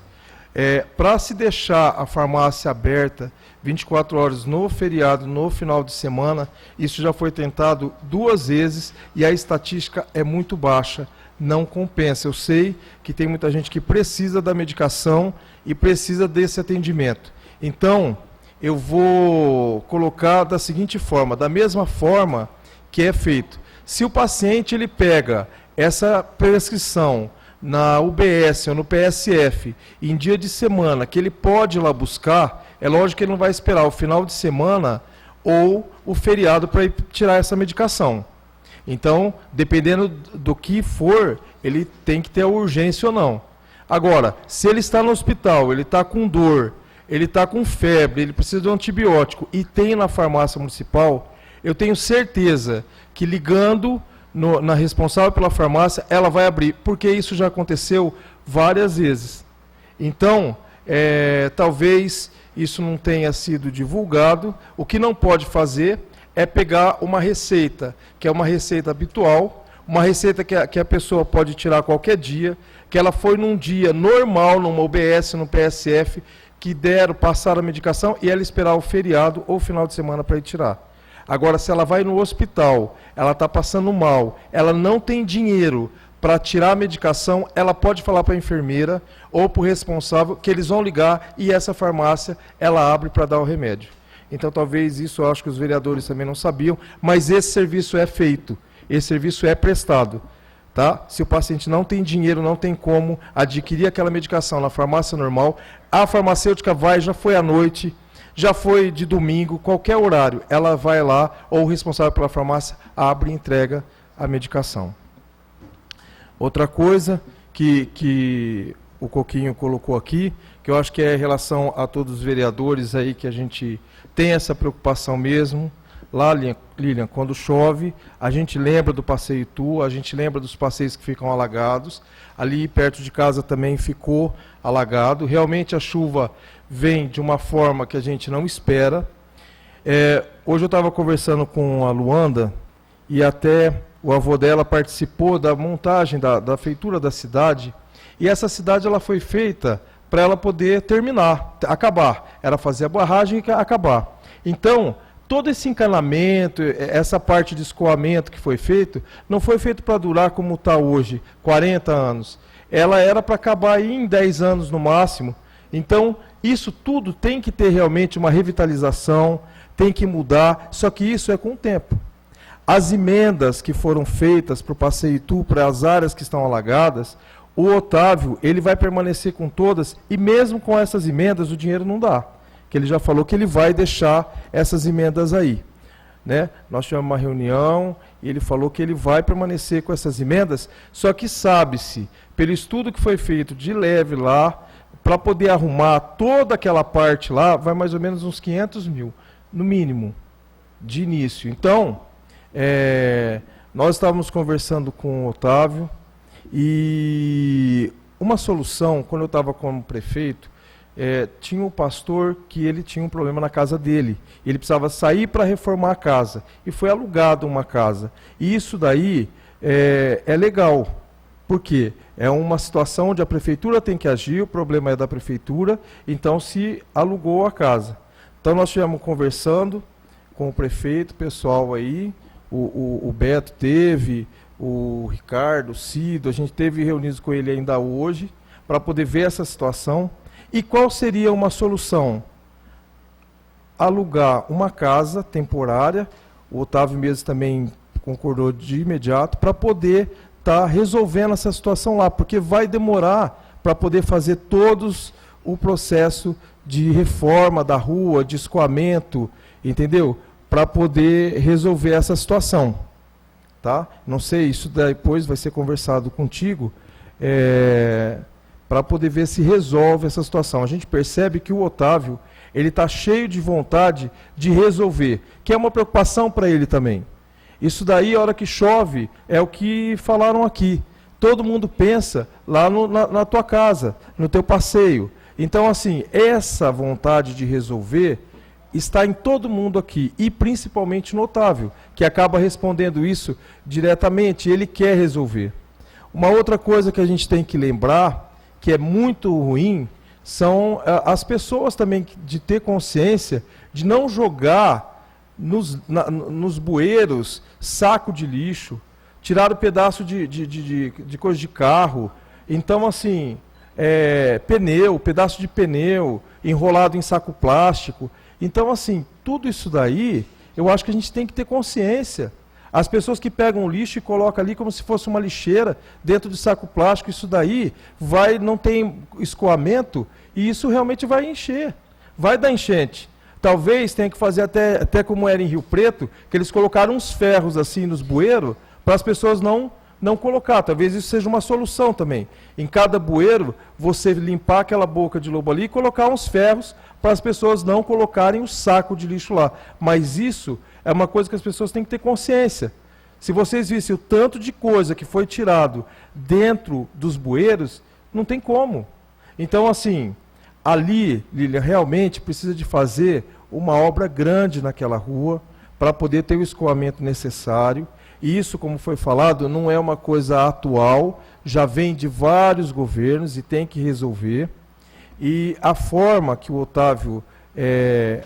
Para se deixar a farmácia aberta 24 horas no feriado, no final de semana, isso já foi tentado 2 vezes e a estatística é muito baixa, não compensa. Eu sei que tem muita gente que precisa da medicação e precisa desse atendimento. Então, eu vou colocar da seguinte forma, da mesma forma que é feito. Se o paciente ele pega essa prescrição na UBS ou no PSF, em dia de semana, que ele pode ir lá buscar, é lógico que ele não vai esperar o final de semana ou o feriado para ir tirar essa medicação. Então, dependendo do que for, ele tem que ter a urgência ou não. Agora, se ele está no hospital, ele está com dor, ele está com febre, ele precisa de um antibiótico e tem na farmácia municipal, eu tenho certeza que ligando na responsável pela farmácia, ela vai abrir, porque isso já aconteceu várias vezes. Então, talvez isso não tenha sido divulgado. O que não pode fazer é pegar uma receita, que é uma receita habitual, uma receita que a pessoa pode tirar qualquer dia, que ela foi num dia normal, numa UBS, no PSF, que passaram a medicação e ela esperar o feriado ou o final de semana para ir tirar. Agora, se ela vai no hospital, ela está passando mal, ela não tem dinheiro para tirar a medicação, ela pode falar para a enfermeira ou para o responsável que eles vão ligar e essa farmácia ela abre para dar o remédio. Então, talvez isso eu acho que os vereadores também não sabiam, mas esse serviço é feito, esse serviço é prestado. Tá? Se o paciente não tem dinheiro, não tem como adquirir aquela medicação na farmácia normal, a farmacêutica vai, já foi à noite, já foi de domingo, qualquer horário, ela vai lá, ou o responsável pela farmácia abre e entrega a medicação. Outra coisa que o Coquinho colocou aqui, que eu acho que é em relação a todos os vereadores aí, que a gente tem essa preocupação mesmo. Lá, Lilian, quando chove, a gente lembra do Passeio Itu, a gente lembra dos passeios que ficam alagados. Ali perto de casa também ficou alagado. Realmente a chuva vem de uma forma que a gente não espera. Hoje eu estava conversando com a Luanda e até o avô dela participou da montagem da feitura da cidade. E essa cidade ela foi feita para ela poder acabar. Era fazer a barragem e acabar. Então, todo esse encanamento, essa parte de escoamento que foi feito, não foi feito para durar como está hoje, 40 anos. Ela era para acabar aí em 10 anos no máximo. Então, isso tudo tem que ter realmente uma revitalização, tem que mudar, só que isso é com o tempo. As emendas que foram feitas para o Passeio Itu, para as áreas que estão alagadas, o Otávio, ele vai permanecer com todas, e mesmo com essas emendas, o dinheiro não dá. Que ele já falou que ele vai deixar essas emendas aí. Né? Nós tivemos uma reunião e ele falou que ele vai permanecer com essas emendas, só que sabe-se, pelo estudo que foi feito de leve lá, para poder arrumar toda aquela parte lá, vai mais ou menos uns 500 mil, no mínimo, de início. Então, nós estávamos conversando com o Otávio e uma solução, quando eu estava como prefeito, tinha um pastor que ele tinha um problema na casa dele. Ele precisava sair para reformar a casa. E foi alugado uma casa. E isso daí é legal. Por quê? É uma situação onde a prefeitura tem que agir, o problema é da prefeitura, então se alugou a casa. Então nós estivemos conversando com o prefeito, pessoal aí, o Beto teve, o Ricardo, o Cido, a gente teve reunidos com ele ainda hoje, para poder ver essa situação. E qual seria uma solução? Alugar uma casa temporária, o Otávio mesmo também concordou de imediato, para poder estar resolvendo essa situação lá, porque vai demorar para poder fazer todos o processo de reforma da rua, de escoamento, entendeu? Para poder resolver essa situação, tá? Não sei, isso depois vai ser conversado contigo, para poder ver se resolve essa situação. A gente percebe que o Otávio, ele está cheio de vontade de resolver, que é uma preocupação para ele também. Isso daí, a hora que chove, é o que falaram aqui. Todo mundo pensa lá na tua casa, no teu passeio. Então, assim, essa vontade de resolver está em todo mundo aqui, e principalmente no Otávio, que acaba respondendo isso diretamente, ele quer resolver. Uma outra coisa que a gente tem que lembrar, que é muito ruim, são as pessoas também de ter consciência de não jogar nos bueiros saco de lixo, tirar o pedaço de coisa de carro. Então, assim, pedaço de pneu enrolado em saco plástico. Então, assim, tudo isso daí, eu acho que a gente tem que ter consciência. As pessoas que pegam o lixo e colocam ali como se fosse uma lixeira dentro de saco plástico, isso daí não tem escoamento e isso realmente vai encher, vai dar enchente. Talvez tenha que fazer até como era em Rio Preto, que eles colocaram uns ferros assim nos bueiros para as pessoas não colocar. Talvez isso seja uma solução também. Em cada bueiro, você limpar aquela boca de lobo ali e colocar uns ferros para as pessoas não colocarem o saco de lixo lá. Mas isso é uma coisa que as pessoas têm que ter consciência. Se vocês vissem o tanto de coisa que foi tirado dentro dos bueiros, não tem como. Então, assim, ali, Lília, realmente precisa de fazer uma obra grande naquela rua para poder ter o escoamento necessário. E isso, como foi falado, não é uma coisa atual, já vem de vários governos e tem que resolver. E a forma que o Otávio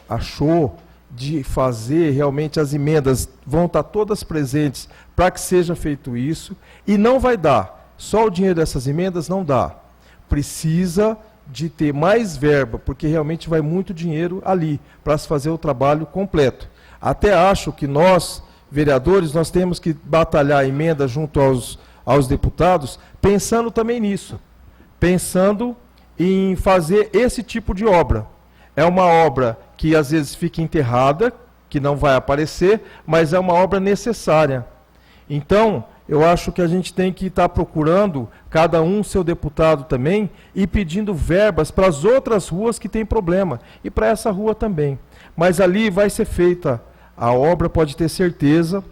achou de fazer, realmente as emendas vão estar todas presentes para que seja feito isso, e não vai dar. Só o dinheiro dessas emendas não dá. Precisa de ter mais verba, porque realmente vai muito dinheiro ali para se fazer o trabalho completo. Até acho que nós, vereadores, nós temos que batalhar a emenda junto aos deputados, pensando também nisso, pensando em fazer esse tipo de obra. É uma obra que às vezes fica enterrada, que não vai aparecer, mas é uma obra necessária. Então, eu acho que a gente tem que estar procurando, cada um seu deputado também, e pedindo verbas para as outras ruas que têm problema, e para essa rua também. Mas ali vai ser feita a obra, pode ter certeza.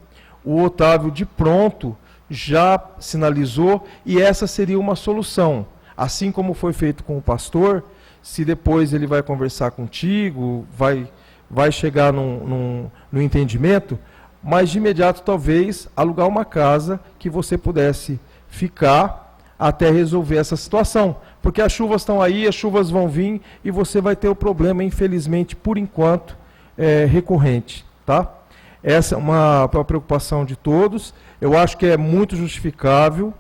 O Otávio, de pronto, já sinalizou, e essa seria uma solução. Assim como foi feito com o pastor, se depois ele vai conversar contigo, vai chegar no entendimento, mas de imediato talvez alugar uma casa que você pudesse ficar até resolver essa situação. Porque as chuvas estão aí, as chuvas vão vir e você vai ter o problema, infelizmente, por enquanto, recorrente. Tá? Essa é uma preocupação de todos. Eu acho que é muito justificável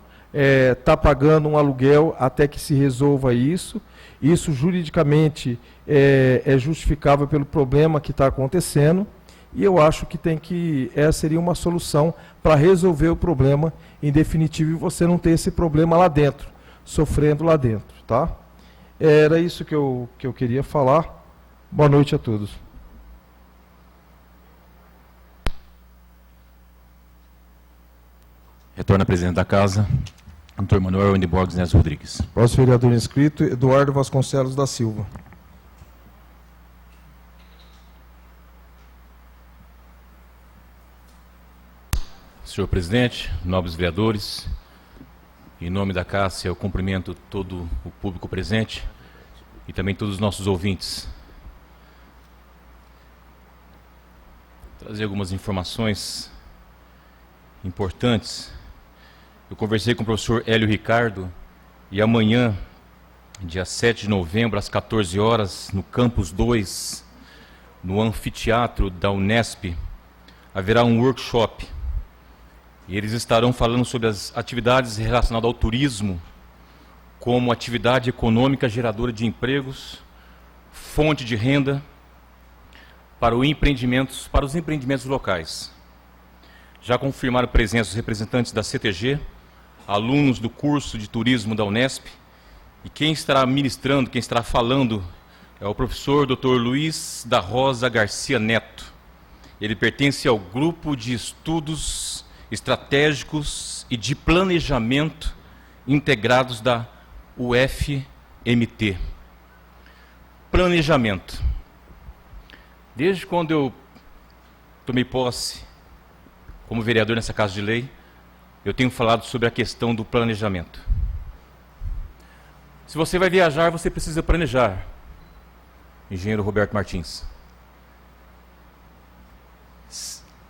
tá pagando um aluguel até que se resolva isso. Isso juridicamente é justificável pelo problema que está acontecendo, e eu acho que essa seria uma solução para resolver o problema em definitivo, e você não ter esse problema lá dentro, sofrendo lá dentro. Tá? Era isso que eu queria falar. Boa noite a todos. Retorna presidente da casa, doutor Manuel Wendeborges Neves Rodrigues. Próximo vereador inscrito, Eduardo Vasconcelos da Silva. Senhor presidente, nobres vereadores, em nome da Casa, eu cumprimento todo o público presente e também todos os nossos ouvintes. Trazer algumas informações importantes. Eu conversei com o professor Hélio Ricardo e amanhã, dia 7 de novembro, às 14 horas, no Campus 2, no anfiteatro da Unesp, haverá um workshop. E eles estarão falando sobre as atividades relacionadas ao turismo, como atividade econômica geradora de empregos, fonte de renda para os empreendimentos locais. Já confirmaram presença os representantes da CTG, alunos do curso de turismo da Unesp, e quem estará ministrando, quem estará falando, é o professor Dr. Luiz da Rosa Garcia Neto. Ele pertence ao grupo de estudos estratégicos e de planejamento integrados da UFMT. Planejamento. Desde quando eu tomei posse como vereador nessa Casa de Lei, eu tenho falado sobre a questão do planejamento. Se você vai viajar, você precisa planejar, engenheiro Roberto Martins.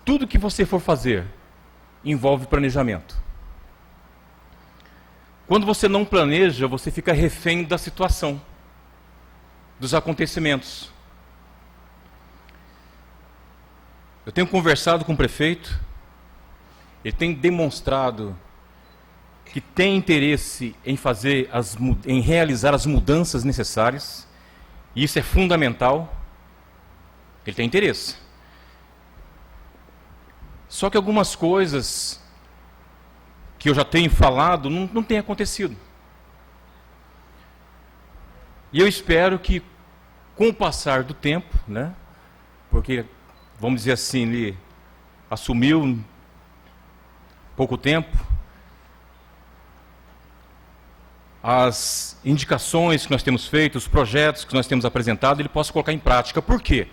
Tudo que você for fazer envolve planejamento. Quando você não planeja, você fica refém da situação, dos acontecimentos. Eu tenho conversado com o prefeito, ele tem demonstrado que tem interesse em realizar as mudanças necessárias, e isso é fundamental. Ele tem interesse. Só que algumas coisas que eu já tenho falado não têm acontecido. E eu espero que, com o passar do tempo, né, porque, vamos dizer assim, ele assumiu pouco tempo, as indicações que nós temos feito, os projetos que nós temos apresentado, ele possa colocar em prática. Por quê?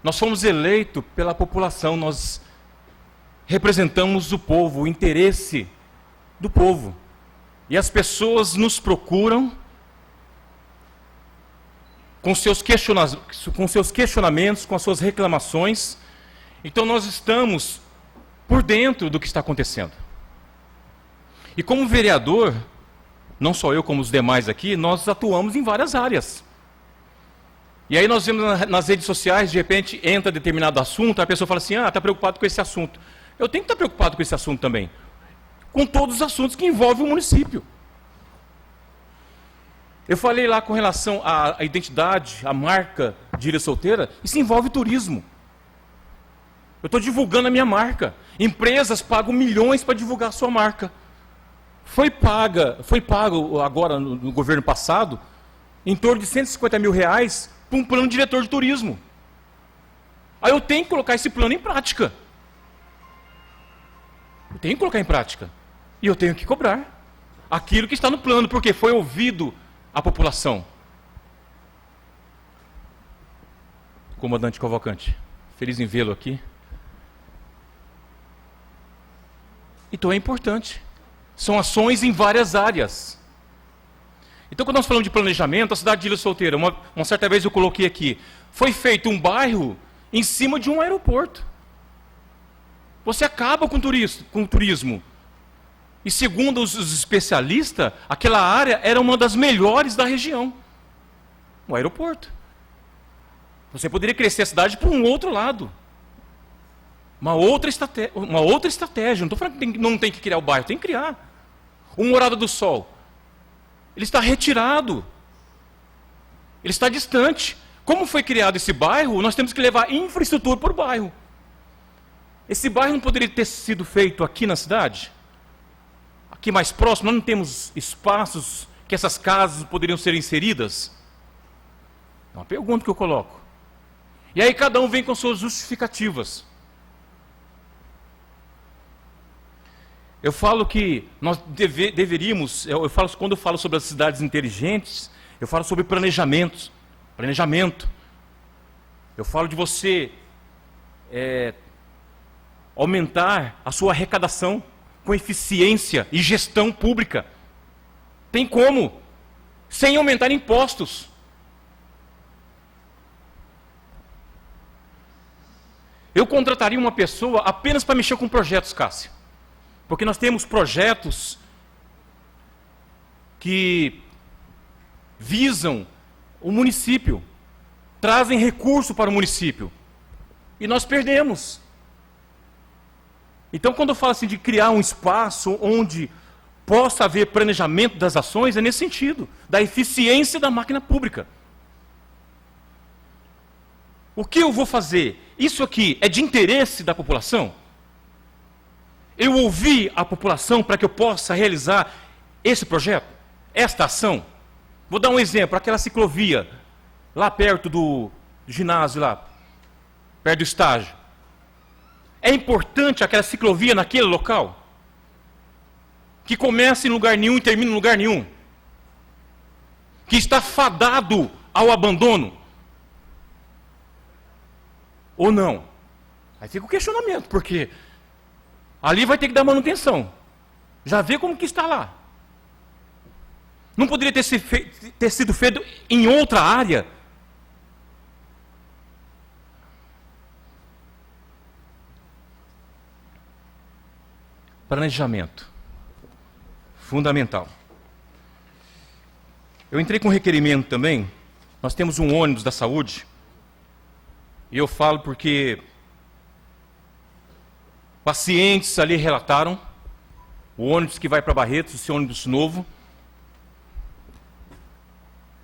Nós fomos eleitos pela população, nós representamos o povo, o interesse do povo. E as pessoas nos procuram com seus questionamentos, com as suas reclamações. Então nós estamos por dentro do que está acontecendo. E como vereador, não só eu como os demais aqui, nós atuamos em várias áreas. E aí nós vemos nas redes sociais, de repente entra determinado assunto, a pessoa fala assim, está preocupado com esse assunto. Eu tenho que estar preocupado com esse assunto também. Com todos os assuntos que envolvem o município. Eu falei lá com relação à identidade, à marca de Ilha Solteira, isso envolve turismo. Eu estou divulgando a minha marca. Empresas pagam milhões para divulgar a sua marca. Foi pago agora no governo passado, em torno de R$150 mil para um plano diretor de turismo. Aí eu tenho que colocar esse plano em prática. Eu tenho que colocar em prática. E eu tenho que cobrar aquilo que está no plano, porque foi ouvido a população. Comandante Cavalcante, feliz em vê-lo aqui. Então é importante. São ações em várias áreas. Então, quando nós falamos de planejamento, a cidade de Ilha Solteira, uma certa vez eu coloquei aqui, foi feito um bairro em cima de um aeroporto. Você acaba com o turismo. E segundo os especialistas, aquela área era uma das melhores da região. O aeroporto. Você poderia crescer a cidade por um outro lado. Uma outra estratégia. Não estou falando que não tem que criar o bairro, tem que criar. O Morada do Sol. Ele está retirado. Ele está distante. Como foi criado esse bairro, nós temos que levar infraestrutura para o bairro. Esse bairro não poderia ter sido feito aqui na cidade? Aqui mais próximo, nós não temos espaços que essas casas poderiam ser inseridas? É uma pergunta que eu coloco. E aí cada um vem com suas justificativas. Eu falo que nós deveríamos, quando eu falo sobre as cidades inteligentes, eu falo sobre planejamento. Eu falo de você aumentar a sua arrecadação com eficiência e gestão pública. Tem como? Sem aumentar impostos. Eu contrataria uma pessoa apenas para mexer com projetos, Cássio. Porque nós temos projetos que visam o município. trazem recurso para o município. E nós perdemos. Então, quando eu falo assim de criar um espaço onde possa haver planejamento das ações, é nesse sentido, da eficiência da máquina pública. O que eu vou fazer? Isso aqui é de interesse da população? Eu ouvi a população para que eu possa realizar esse projeto, esta ação? Vou dar um exemplo, aquela ciclovia, lá perto do ginásio, lá, perto do estágio. É importante aquela ciclovia naquele local? Que começa em lugar nenhum e termina em lugar nenhum? Que está fadado ao abandono? Ou não? Aí fica o questionamento, porque ali vai ter que dar manutenção. Já vê como que está lá. Não poderia ter sido feito em outra área? Planejamento. Fundamental. Eu entrei com um requerimento também. Nós temos um ônibus da saúde. E eu falo porque pacientes ali relataram o ônibus que vai para Barretos, esse ônibus novo,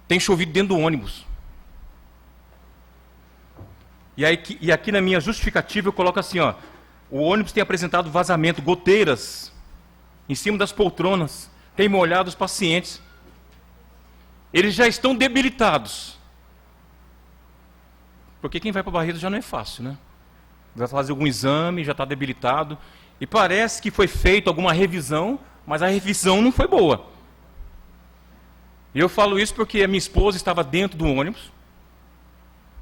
tem chovido dentro do ônibus. E aqui na minha justificativa eu coloco assim, ó, o ônibus tem apresentado vazamento, goteiras em cima das poltronas, tem molhado os pacientes. Eles já estão debilitados. Porque quem vai para Barretos já não é fácil, né? Vai fazer algum exame, já está debilitado. E parece que foi feita alguma revisão, mas a revisão não foi boa. E eu falo isso porque a minha esposa estava dentro do ônibus.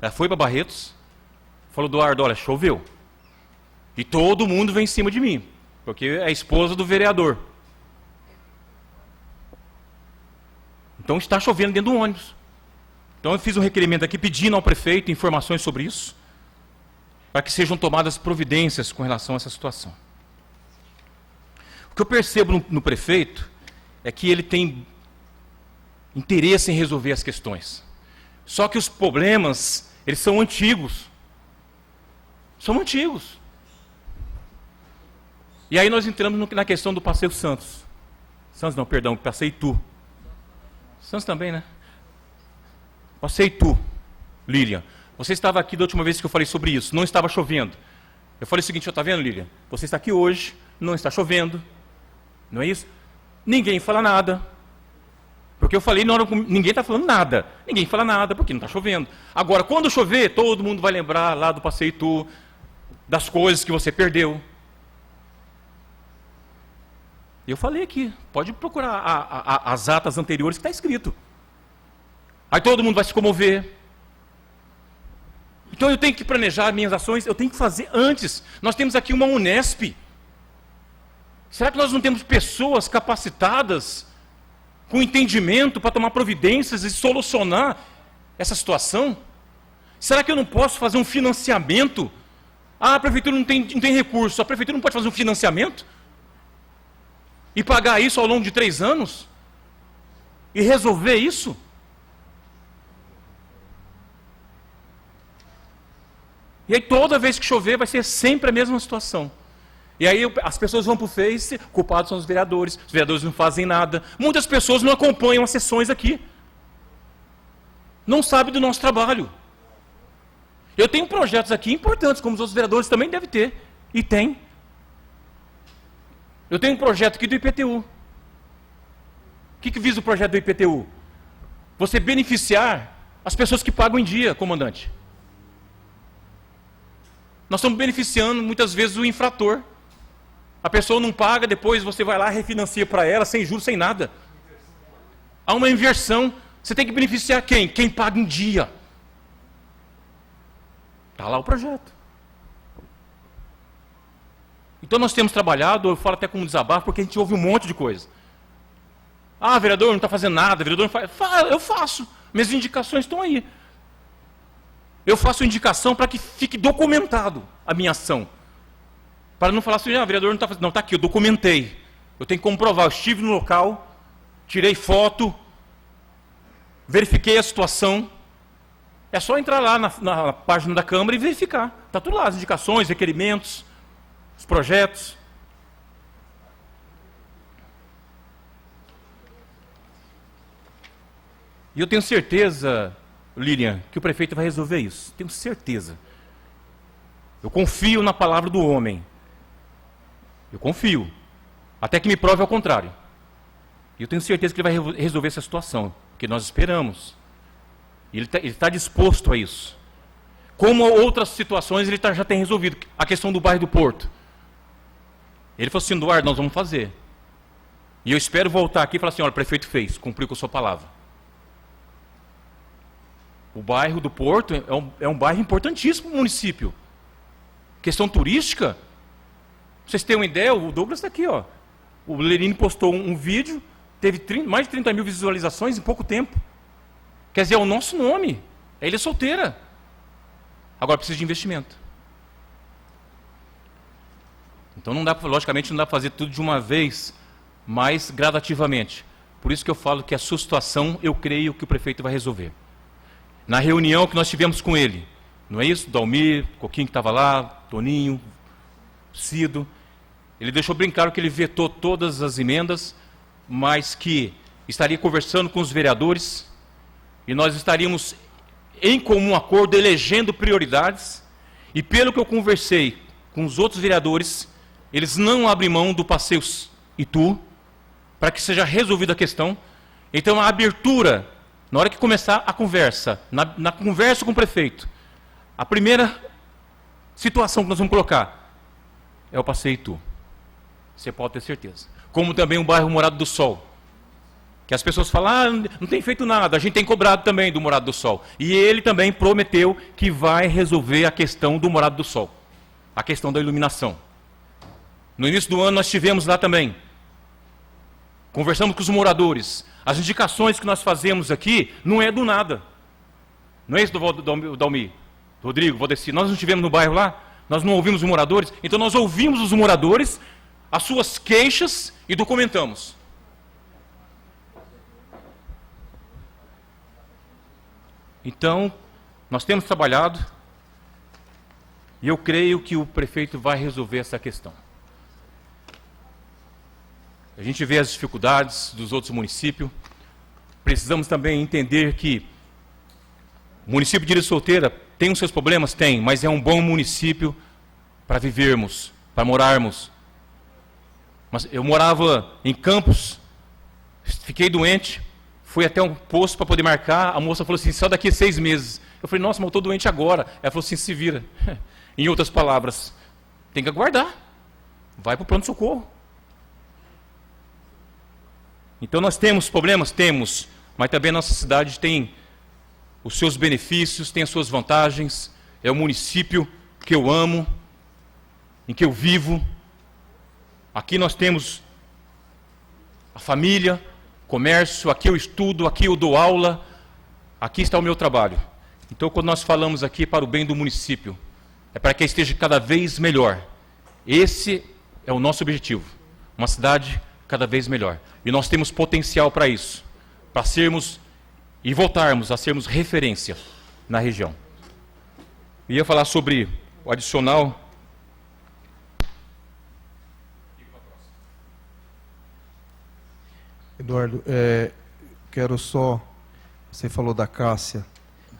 Ela foi para Barretos. Falou, Eduardo, olha, choveu. E todo mundo vem em cima de mim. Porque é a esposa do vereador. Então está chovendo dentro do ônibus. Então eu fiz um requerimento aqui pedindo ao prefeito informações sobre isso, para que sejam tomadas providências com relação a essa situação. O que eu percebo no prefeito é que ele tem interesse em resolver as questões. Só que os problemas, eles são antigos. São antigos. E aí nós entramos na questão do Passeio Santos. Santos não, perdão, Passeio Itu. Santos também, né? Passeio Itu, Lilian. Você estava aqui da última vez que eu falei sobre isso, não estava chovendo. Eu falei o seguinte, está vendo, Lilian? Você está aqui hoje, não está chovendo. Não é isso? Ninguém fala nada. Porque eu falei, não, ninguém está falando nada. Ninguém fala nada, porque não está chovendo. Agora, quando chover, todo mundo vai lembrar lá do Passeio Itu, das coisas que você perdeu. Eu falei aqui, pode procurar as atas anteriores que está escrito. Aí todo mundo vai se comover. Então eu tenho que planejar minhas ações, eu tenho que fazer antes. Nós temos aqui uma Unesp. Será que nós não temos pessoas capacitadas, com entendimento para tomar providências e solucionar essa situação? Será que eu não posso fazer um financiamento? Ah, a prefeitura não tem recurso, a prefeitura não pode fazer um financiamento? E pagar isso ao longo de 3 anos? E resolver isso? E aí toda vez que chover vai ser sempre a mesma situação. E aí as pessoas vão para o Face, culpados são os vereadores não fazem nada. Muitas pessoas não acompanham as sessões aqui. Não sabem do nosso trabalho. Eu tenho projetos aqui importantes, como os outros vereadores também devem ter. E tem. Eu tenho um projeto aqui do IPTU. O que visa o projeto do IPTU? Você beneficiar as pessoas que pagam em dia, comandante. Nós estamos beneficiando muitas vezes o infrator. A pessoa não paga, depois você vai lá e refinancia para ela, sem juros, sem nada. Há uma inversão. Você tem que beneficiar quem? Quem paga em dia. Está lá o projeto. Então nós temos trabalhado, eu falo até como desabafo, porque a gente ouve um monte de coisa. Ah, vereador não está fazendo nada, vereador não faz. Eu faço. Minhas indicações estão aí. Eu faço indicação para que fique documentado a minha ação. Para não falar assim, ah, vereador não está fazendo. Não, está aqui, eu documentei. Eu tenho que comprovar. Eu estive no local, tirei foto, verifiquei a situação. É só entrar lá na página da Câmara e verificar. Está tudo lá, as indicações, requerimentos, os projetos. E eu tenho certeza, Lilian, que o prefeito vai resolver isso. Tenho certeza. Eu confio na palavra do homem. Eu confio. Até que me prove ao contrário. E eu tenho certeza que ele vai resolver essa situação, que nós esperamos. Ele está disposto a isso. Como outras situações ele já tem resolvido. A questão do bairro do Porto. Ele falou assim, Eduardo, nós vamos fazer. E eu espero voltar aqui e falar assim, olha, o prefeito fez, cumpriu com a sua palavra. O bairro do Porto é um bairro importantíssimo no município. Questão turística. Pra vocês terem uma ideia, o Douglas está aqui, ó. O Lerini postou um vídeo, teve mais de 30 mil visualizações em pouco tempo. Quer dizer, é o nosso nome. É Ilha Solteira. Agora precisa de investimento. Então não dá, logicamente não dá para fazer tudo de uma vez, mas gradativamente. Por isso que eu falo que a sua situação, eu creio que o prefeito vai resolver. Na reunião que nós tivemos com ele, não é isso? Dalmir, Coquinho que estava lá, Toninho, Cido, ele deixou bem claro que ele vetou todas as emendas, mas que estaria conversando com os vereadores e nós estaríamos em comum acordo elegendo prioridades, e pelo que eu conversei com os outros vereadores, eles não abrem mão do passeio Itu para que seja resolvida a questão. Então a abertura, na hora que começar a conversa, na conversa com o prefeito, a primeira situação que nós vamos colocar é o passeio Itu. Você pode ter certeza. Como também o bairro Morado do Sol. Que as pessoas falam, não tem feito nada, a gente tem cobrado também do Morado do Sol. E ele também prometeu que vai resolver a questão do Morado do Sol. A questão da iluminação. No início do ano nós estivemos lá também. Conversamos com os moradores. As indicações que nós fazemos aqui não é do nada. Não é isso do Dalmi, Rodrigo, Valdeci. Nós não estivemos no bairro lá, nós não ouvimos os moradores, então nós ouvimos os moradores, as suas queixas e documentamos. Então, nós temos trabalhado e eu creio que o prefeito vai resolver essa questão. A gente vê as dificuldades dos outros municípios. Precisamos também entender que o município de Ilha Solteira tem os seus problemas? Tem, mas é um bom município para vivermos, para morarmos. Mas eu morava em Campos, fiquei doente, fui até um posto para poder marcar, a moça falou assim, só daqui a 6 meses. Eu falei, nossa, mas eu estou doente agora. Ela falou assim, se vira. Em outras palavras, tem que aguardar. Vai para o pronto-socorro. Então nós temos problemas? Temos. Mas também a nossa cidade tem os seus benefícios, tem as suas vantagens. É o município que eu amo, em que eu vivo. Aqui nós temos a família, comércio, aqui eu estudo, aqui eu dou aula, aqui está o meu trabalho. Então, quando nós falamos aqui para o bem do município, é para que esteja cada vez melhor. Esse é o nosso objetivo, uma cidade cada vez melhor. E nós temos potencial para isso, para sermos e voltarmos a sermos referência na região. Eu ia falar sobre o adicional. Eduardo, quero só, você falou da Cássia,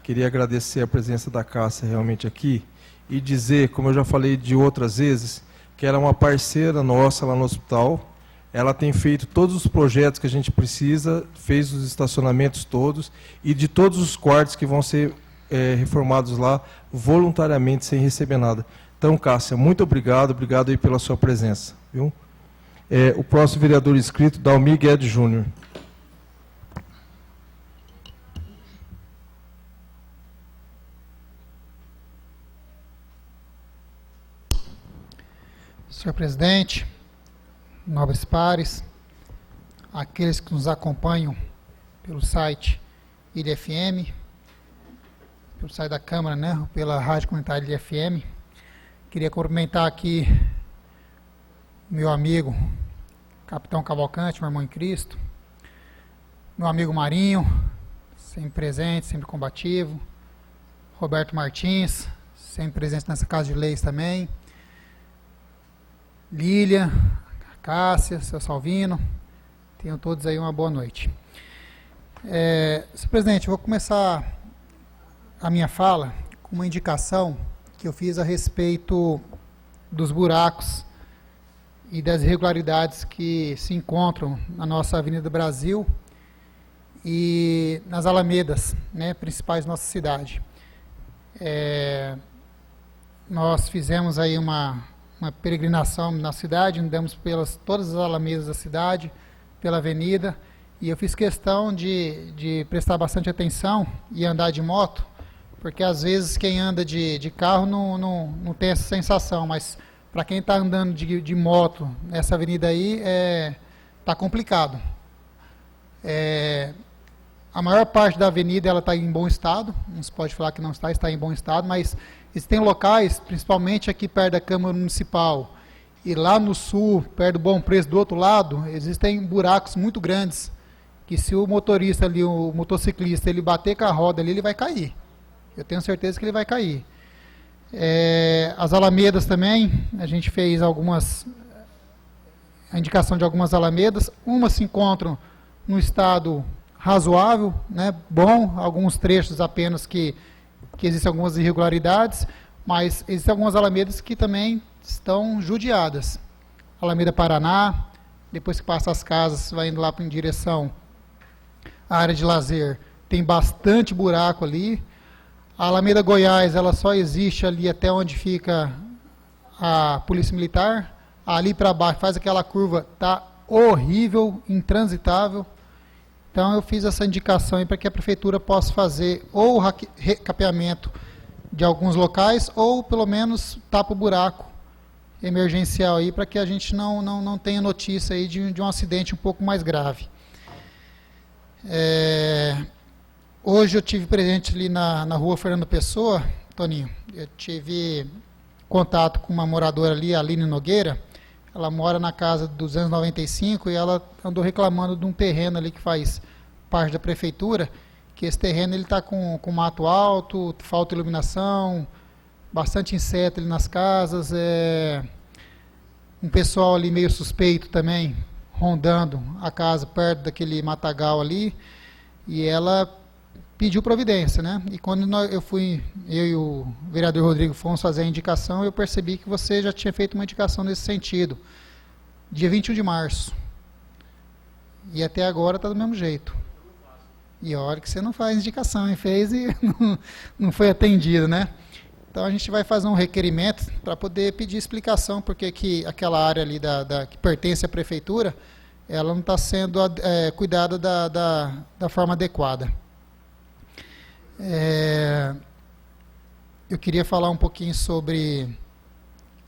queria agradecer a presença da Cássia realmente aqui e dizer, como eu já falei de outras vezes, que ela é uma parceira nossa lá no hospital, ela tem feito todos os projetos que a gente precisa, fez os estacionamentos todos e de todos os quartos que vão ser reformados lá voluntariamente, sem receber nada. Então, Cássia, muito obrigado aí pela sua presença, viu? O próximo vereador inscrito, Dalmir Guedes Júnior. Senhor presidente, nobres pares, aqueles que nos acompanham pelo site Ilha FM, pelo site da Câmara, né, pela Rádio Comunitária Ilha FM, queria cumprimentar aqui meu amigo, Capitão Cavalcante, meu irmão em Cristo, meu amigo Marinho, sempre presente, sempre combativo, Roberto Martins, sempre presente nessa Casa de Leis também. Lília, Cássia, seu Salvino. Tenham todos aí uma boa noite. Senhor presidente, eu vou começar a minha fala com uma indicação que eu fiz a respeito dos buracos e das irregularidades que se encontram na nossa Avenida Brasil e nas alamedas, né, principais da nossa cidade. Nós fizemos aí uma peregrinação na cidade, andamos pelas todas as alamedas da cidade, pela avenida, e eu fiz questão de prestar bastante atenção e andar de moto, porque às vezes quem anda de carro não tem essa sensação, mas para quem está andando de moto nessa avenida aí, está complicado. A maior parte da avenida ela está em bom estado, não se pode falar que não está em bom estado, mas existem locais, principalmente aqui perto da Câmara Municipal e lá no sul, perto do Bom Preço, do outro lado, existem buracos muito grandes, que se o motorista ali, o motociclista, ele bater com a roda ali, ele vai cair. Eu tenho certeza que ele vai cair. As alamedas também, a gente fez a indicação de algumas alamedas, umas se encontram no estado razoável, né, bom, alguns trechos apenas que existem algumas irregularidades, mas existem algumas alamedas que também estão judiadas. Alameda Paraná, depois que passa as casas, vai indo lá em direção à área de lazer, tem bastante buraco ali. A Alameda Goiás, ela só existe ali até onde fica a Polícia Militar. Ali para baixo, faz aquela curva, tá horrível, intransitável. Então eu fiz essa indicação para que a Prefeitura possa fazer ou o recapeamento de alguns locais, ou pelo menos tapa o buraco emergencial aí, para que a gente não tenha notícia aí de um acidente um pouco mais grave. Hoje eu tive presente ali na rua Fernando Pessoa, Toninho, eu tive contato com uma moradora ali, a Aline Nogueira. Ela mora na casa 295 e ela andou reclamando de um terreno ali que faz parte da prefeitura, que esse terreno ele está com mato alto, falta iluminação, bastante inseto ali nas casas, um pessoal ali meio suspeito também, rondando a casa perto daquele matagal ali, e ela pediu providência, né? E quando eu e o vereador Rodrigo fomos fazer a indicação, eu percebi que você já tinha feito uma indicação nesse sentido, dia 21 de março. E até agora está do mesmo jeito. E olha que você não faz indicação, hein? Fez e não foi atendido, né? Então a gente vai fazer um requerimento para poder pedir explicação, porque que aquela área ali que pertence à prefeitura, ela não está sendo cuidada da forma adequada. Eu queria falar um pouquinho sobre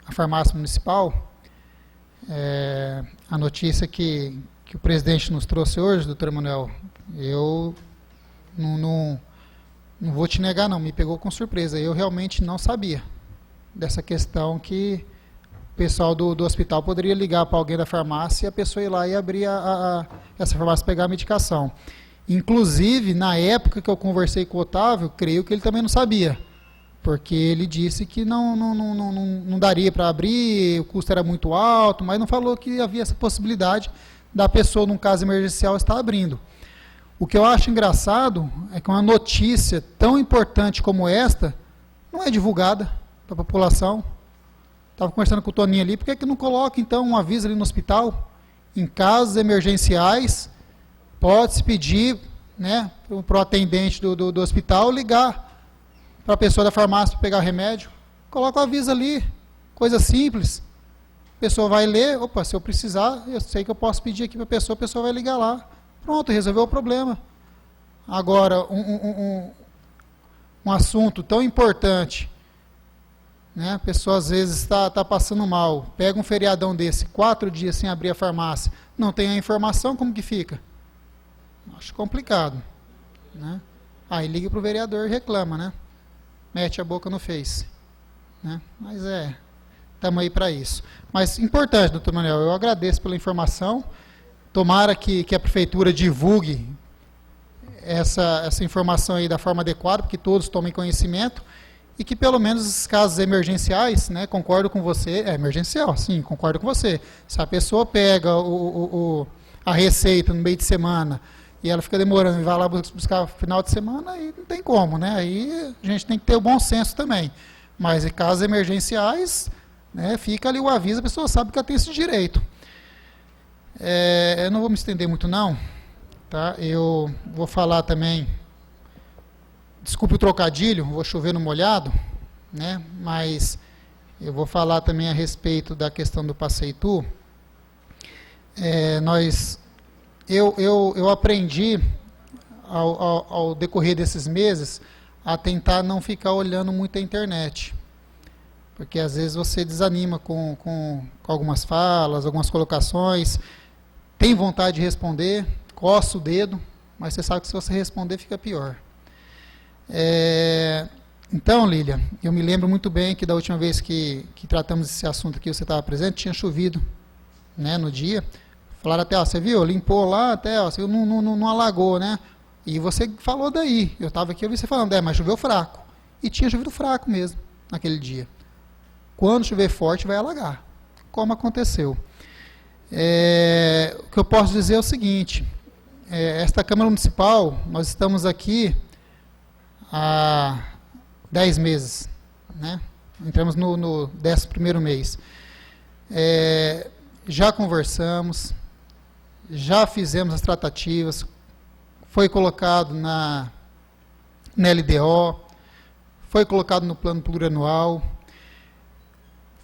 a farmácia municipal. A notícia que o presidente nos trouxe hoje, doutor Emanuel, eu não vou te negar não, me pegou com surpresa. Eu realmente não sabia dessa questão que o pessoal do hospital poderia ligar para alguém da farmácia e a pessoa ir lá e abrir essa farmácia, pegar a medicação. Inclusive, na época que eu conversei com o Otávio, creio que ele também não sabia, porque ele disse que não daria para abrir, o custo era muito alto, mas não falou que havia essa possibilidade da pessoa, num caso emergencial, estar abrindo. O que eu acho engraçado é que uma notícia tão importante como esta não é divulgada para a população. Estava conversando com o Toninho ali, por que não coloca então um aviso ali no hospital? Em casos emergenciais, pode-se pedir, né, para o atendente do hospital ligar para a pessoa da farmácia para pegar remédio. Coloca o aviso ali, coisa simples. A pessoa vai ler, opa, se eu precisar, eu sei que eu posso pedir aqui para a pessoa vai ligar lá. Pronto, resolveu o problema. Agora, um assunto tão importante, né, a pessoa às vezes está passando mal, pega um feriadão desse, 4 dias sem abrir a farmácia, não tem a informação, como que fica? Acho complicado, né? Aí liga para o vereador e reclama, né? Mete a boca no Face, né? Mas estamos aí para isso. Mas importante, doutor Manuel, eu agradeço pela informação. Tomara que a prefeitura divulgue essa informação aí da forma adequada, para que todos tomem conhecimento, e que pelo menos esses casos emergenciais, né, concordo com você, é emergencial, sim, concordo com você. Se a pessoa pega a receita no meio de semana e ela fica demorando e vai lá buscar no final de semana, aí não tem como, né? Aí a gente tem que ter o bom senso também. Mas em casos emergenciais, né, fica ali o aviso, a pessoa sabe que ela tem esse direito. Eu não vou me estender muito não, tá? Eu vou falar também, desculpe o trocadilho, vou chover no molhado, né? Mas eu vou falar também a respeito da questão do Passeitu. Eu aprendi ao decorrer desses meses a tentar não ficar olhando muito a internet, porque às vezes você desanima com algumas falas, algumas colocações, tem vontade de responder, coça o dedo, mas você sabe que se você responder fica pior. Então, Lília, eu me lembro muito bem que da última vez que tratamos esse assunto aqui, você estava presente, tinha chovido, né, no dia. Falaram até, ó, você viu, limpou lá até, ó, você não alagou, né? E você falou daí, eu estava aqui, eu vi você falando, mas choveu fraco. E tinha chovido fraco mesmo, naquele dia. Quando chover forte, vai alagar, como aconteceu. O que eu posso dizer é o seguinte, esta Câmara Municipal, nós estamos aqui há 10 meses, né? Entramos no 11º mês. Já conversamos, já fizemos as tratativas, foi colocado na LDO, foi colocado no plano plurianual,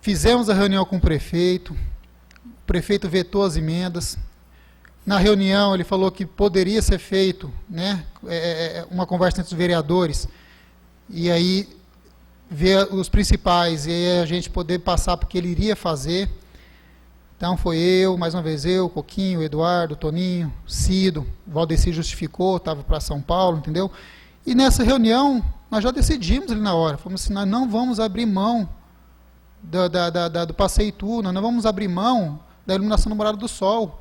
fizemos a reunião com o prefeito vetou as emendas. Na reunião ele falou que poderia ser feito, né, uma conversa entre os vereadores, e aí ver os principais, e aí a gente poder passar porque ele iria fazer. Então foi eu, mais uma vez eu, Coquinho, Eduardo, Toninho, Cido, Valdeci justificou, estava para São Paulo, entendeu? E nessa reunião nós já decidimos ali na hora, falamos assim, nós não vamos abrir mão do Passeitu, nós não vamos abrir mão da iluminação do Morada do Sol.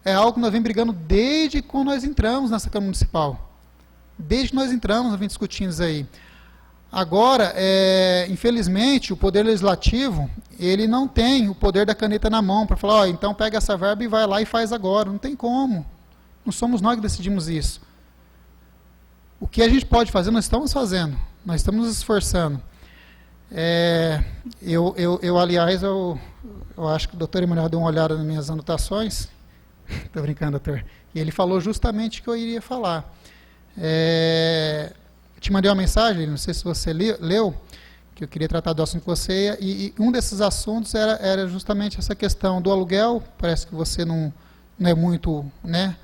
É algo que nós vem brigando desde quando nós entramos nessa Câmara Municipal. Desde que nós entramos, nós vem discutindo isso aí. Agora, infelizmente, o Poder Legislativo, ele não tem o poder da caneta na mão para falar, então pega essa verba e vai lá e faz agora. Não tem como. Não somos nós que decidimos isso. O que a gente pode fazer, nós estamos fazendo. Nós estamos nos esforçando. Aliás, eu acho que o doutor Emanuel deu uma olhada nas minhas anotações. Estou brincando, doutor. E ele falou justamente o que eu iria falar. Te mandei uma mensagem, não sei se você leu, que eu queria tratar do assunto com você, e um desses assuntos era justamente essa questão do aluguel. Parece que você não é muito, né,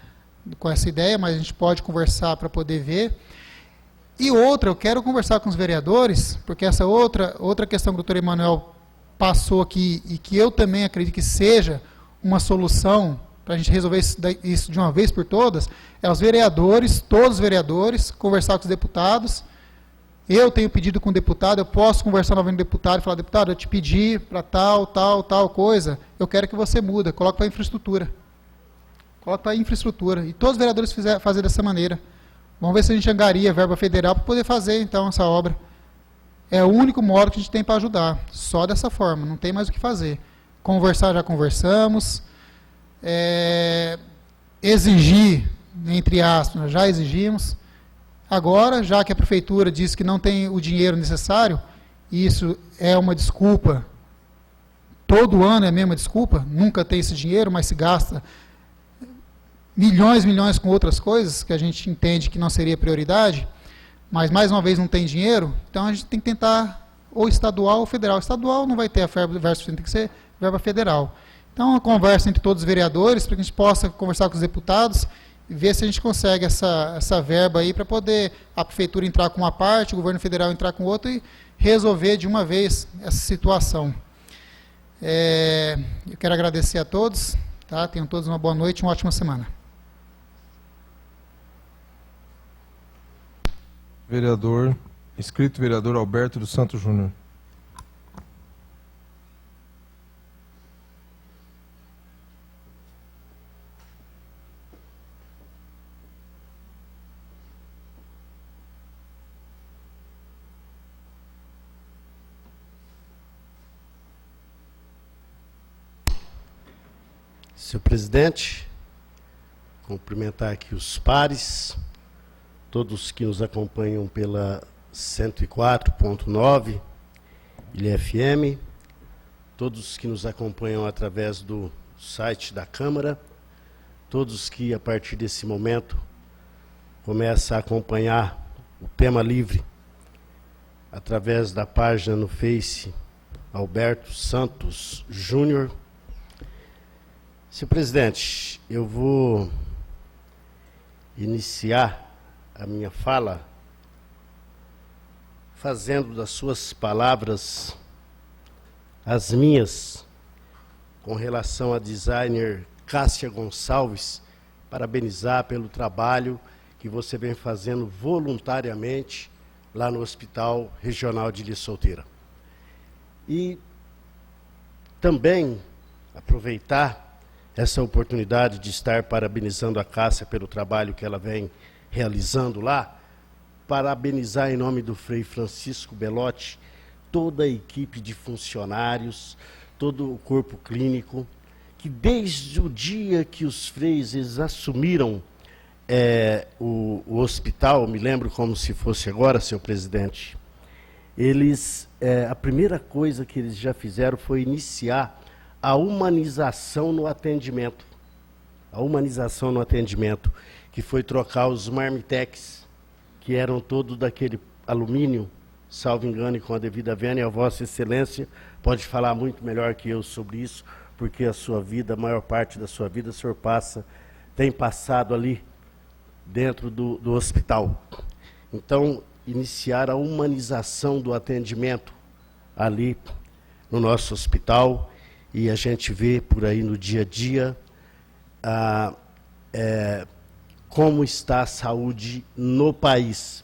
com essa ideia, mas a gente pode conversar para poder ver. E outra, eu quero conversar com os vereadores, porque essa outra questão que o doutor Emanuel passou aqui, e que eu também acredito que seja uma solução para a gente resolver isso de uma vez por todas, é os vereadores, todos os vereadores, conversar com os deputados. Eu tenho pedido com o deputado, eu posso conversar novamente com o deputado e falar, deputado, eu te pedi para tal coisa, eu quero que você muda, coloque para a infraestrutura. Coloque para a infraestrutura. E todos os vereadores fazer dessa maneira. Vamos ver se a gente angaria verba federal para poder fazer, então, essa obra. É o único modo que a gente tem para ajudar. Só dessa forma, não tem mais o que fazer. Conversar, já conversamos. Exigir, entre aspas, já exigimos. Agora, já que a prefeitura diz que não tem o dinheiro necessário, e isso é uma desculpa, todo ano é a mesma desculpa, nunca tem esse dinheiro, mas se gasta milhões com outras coisas, que a gente entende que não seria prioridade, mas mais uma vez não tem dinheiro, então a gente tem que tentar ou estadual ou federal. Estadual não vai ter a verba suficiente, tem que ser verba federal. Então, uma conversa entre todos os vereadores, para que a gente possa conversar com os deputados e ver se a gente consegue essa verba aí para poder a prefeitura entrar com uma parte, o governo federal entrar com outra e resolver de uma vez essa situação. Eu quero agradecer a todos, tá? Tenham todos uma boa noite e uma ótima semana. Inscrito vereador Alberto dos Santos Júnior. Senhor presidente, cumprimentar aqui os pares, todos que nos acompanham pela 104.9, Ilha FM, todos que nos acompanham através do site da Câmara, todos que a partir desse momento começam a acompanhar o tema livre através da página no Face Alberto Santos Júnior. Senhor presidente, eu vou iniciar a minha fala fazendo das suas palavras as minhas, com relação a designer Cássia Gonçalves, parabenizar pelo trabalho que você vem fazendo voluntariamente lá no Hospital Regional de Ilha Solteira. E também aproveitar essa oportunidade de estar parabenizando a Cássia pelo trabalho que ela vem realizando lá, parabenizar em nome do Frei Francisco Belotti toda a equipe de funcionários, todo o corpo clínico, que desde o dia que os freis assumiram o hospital, me lembro como se fosse agora, senhor presidente, eles, a primeira coisa que eles já fizeram foi iniciar a humanização no atendimento. A humanização no atendimento, que foi trocar os marmitex, que eram todos daquele alumínio, salvo engano, e com a devida vênia. A Vossa Excelência pode falar muito melhor que eu sobre isso, porque a sua vida, a maior parte da sua vida, o senhor tem passado ali dentro do hospital. Então, iniciar a humanização do atendimento ali no nosso hospital, e a gente vê por aí no dia a dia como está a saúde no país.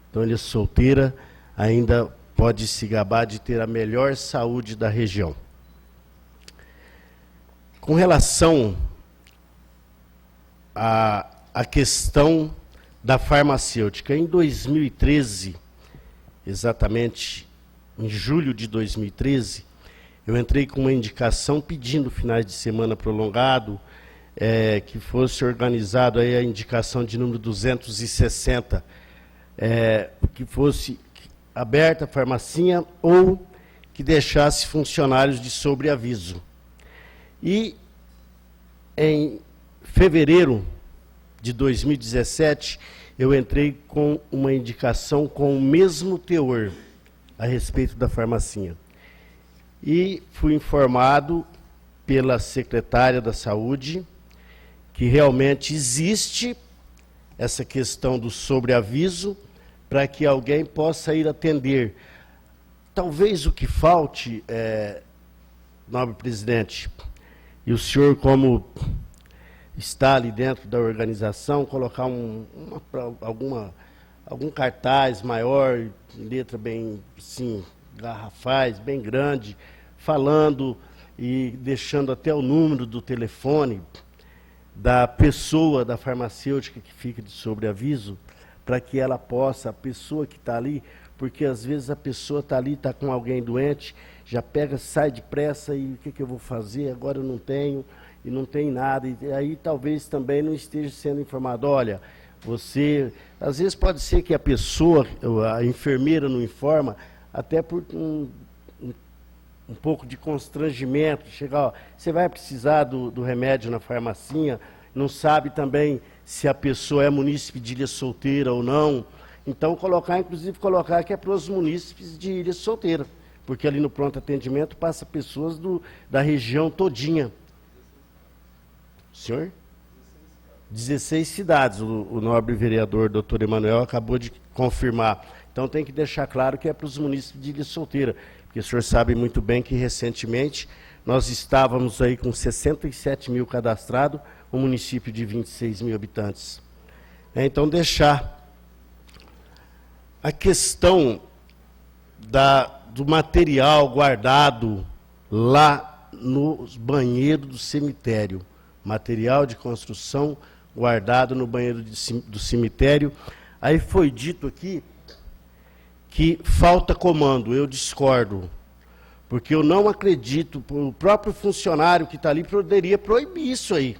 Então, Ilha Solteira ainda pode se gabar de ter a melhor saúde da região. Com relação à questão da farmacêutica, em 2013, exatamente em julho de 2013, eu entrei com uma indicação pedindo finais de semana prolongado, que fosse organizado aí a indicação de número 260, que fosse aberta a farmacinha ou que deixasse funcionários de sobreaviso. E em fevereiro de 2017, eu entrei com uma indicação com o mesmo teor a respeito da farmacinha. E fui informado pela secretária da Saúde que realmente existe essa questão do sobreaviso para que alguém possa ir atender. Talvez o que falte, nobre presidente, e o senhor, como está ali dentro da organização, colocar algum cartaz maior, letra bem, assim, garrafais, bem grande, falando e deixando até o número do telefone da pessoa, da farmacêutica que fica de sobreaviso, para que ela possa, a pessoa que está ali, porque às vezes a pessoa está ali, está com alguém doente, já pega, sai depressa e o que eu vou fazer? Agora eu não tenho, e não tem nada. E aí talvez também não esteja sendo informado, olha, você... Às vezes pode ser que a pessoa, a enfermeira não informa, até por um pouco de constrangimento, chegar, ó, você vai precisar do remédio na farmacinha, não sabe também se a pessoa é munícipe de Ilha Solteira ou não. Então, inclusive colocar que é para os munícipes de Ilha Solteira, porque ali no pronto atendimento passa pessoas da região todinha. Senhor? 16 cidades, o nobre vereador doutor Emanuel acabou de confirmar. Então tem que deixar claro que é para os munícipes de Ilha Solteira, porque o senhor sabe muito bem que recentemente nós estávamos aí com 67 mil cadastrados, um município de 26 mil habitantes. Então deixar a questão do material guardado lá nos banheiros do cemitério, material de construção guardado no banheiro do cemitério. Aí foi dito aqui que falta comando. Eu discordo, Porque eu não acredito, o próprio funcionário que está ali poderia proibir isso aí.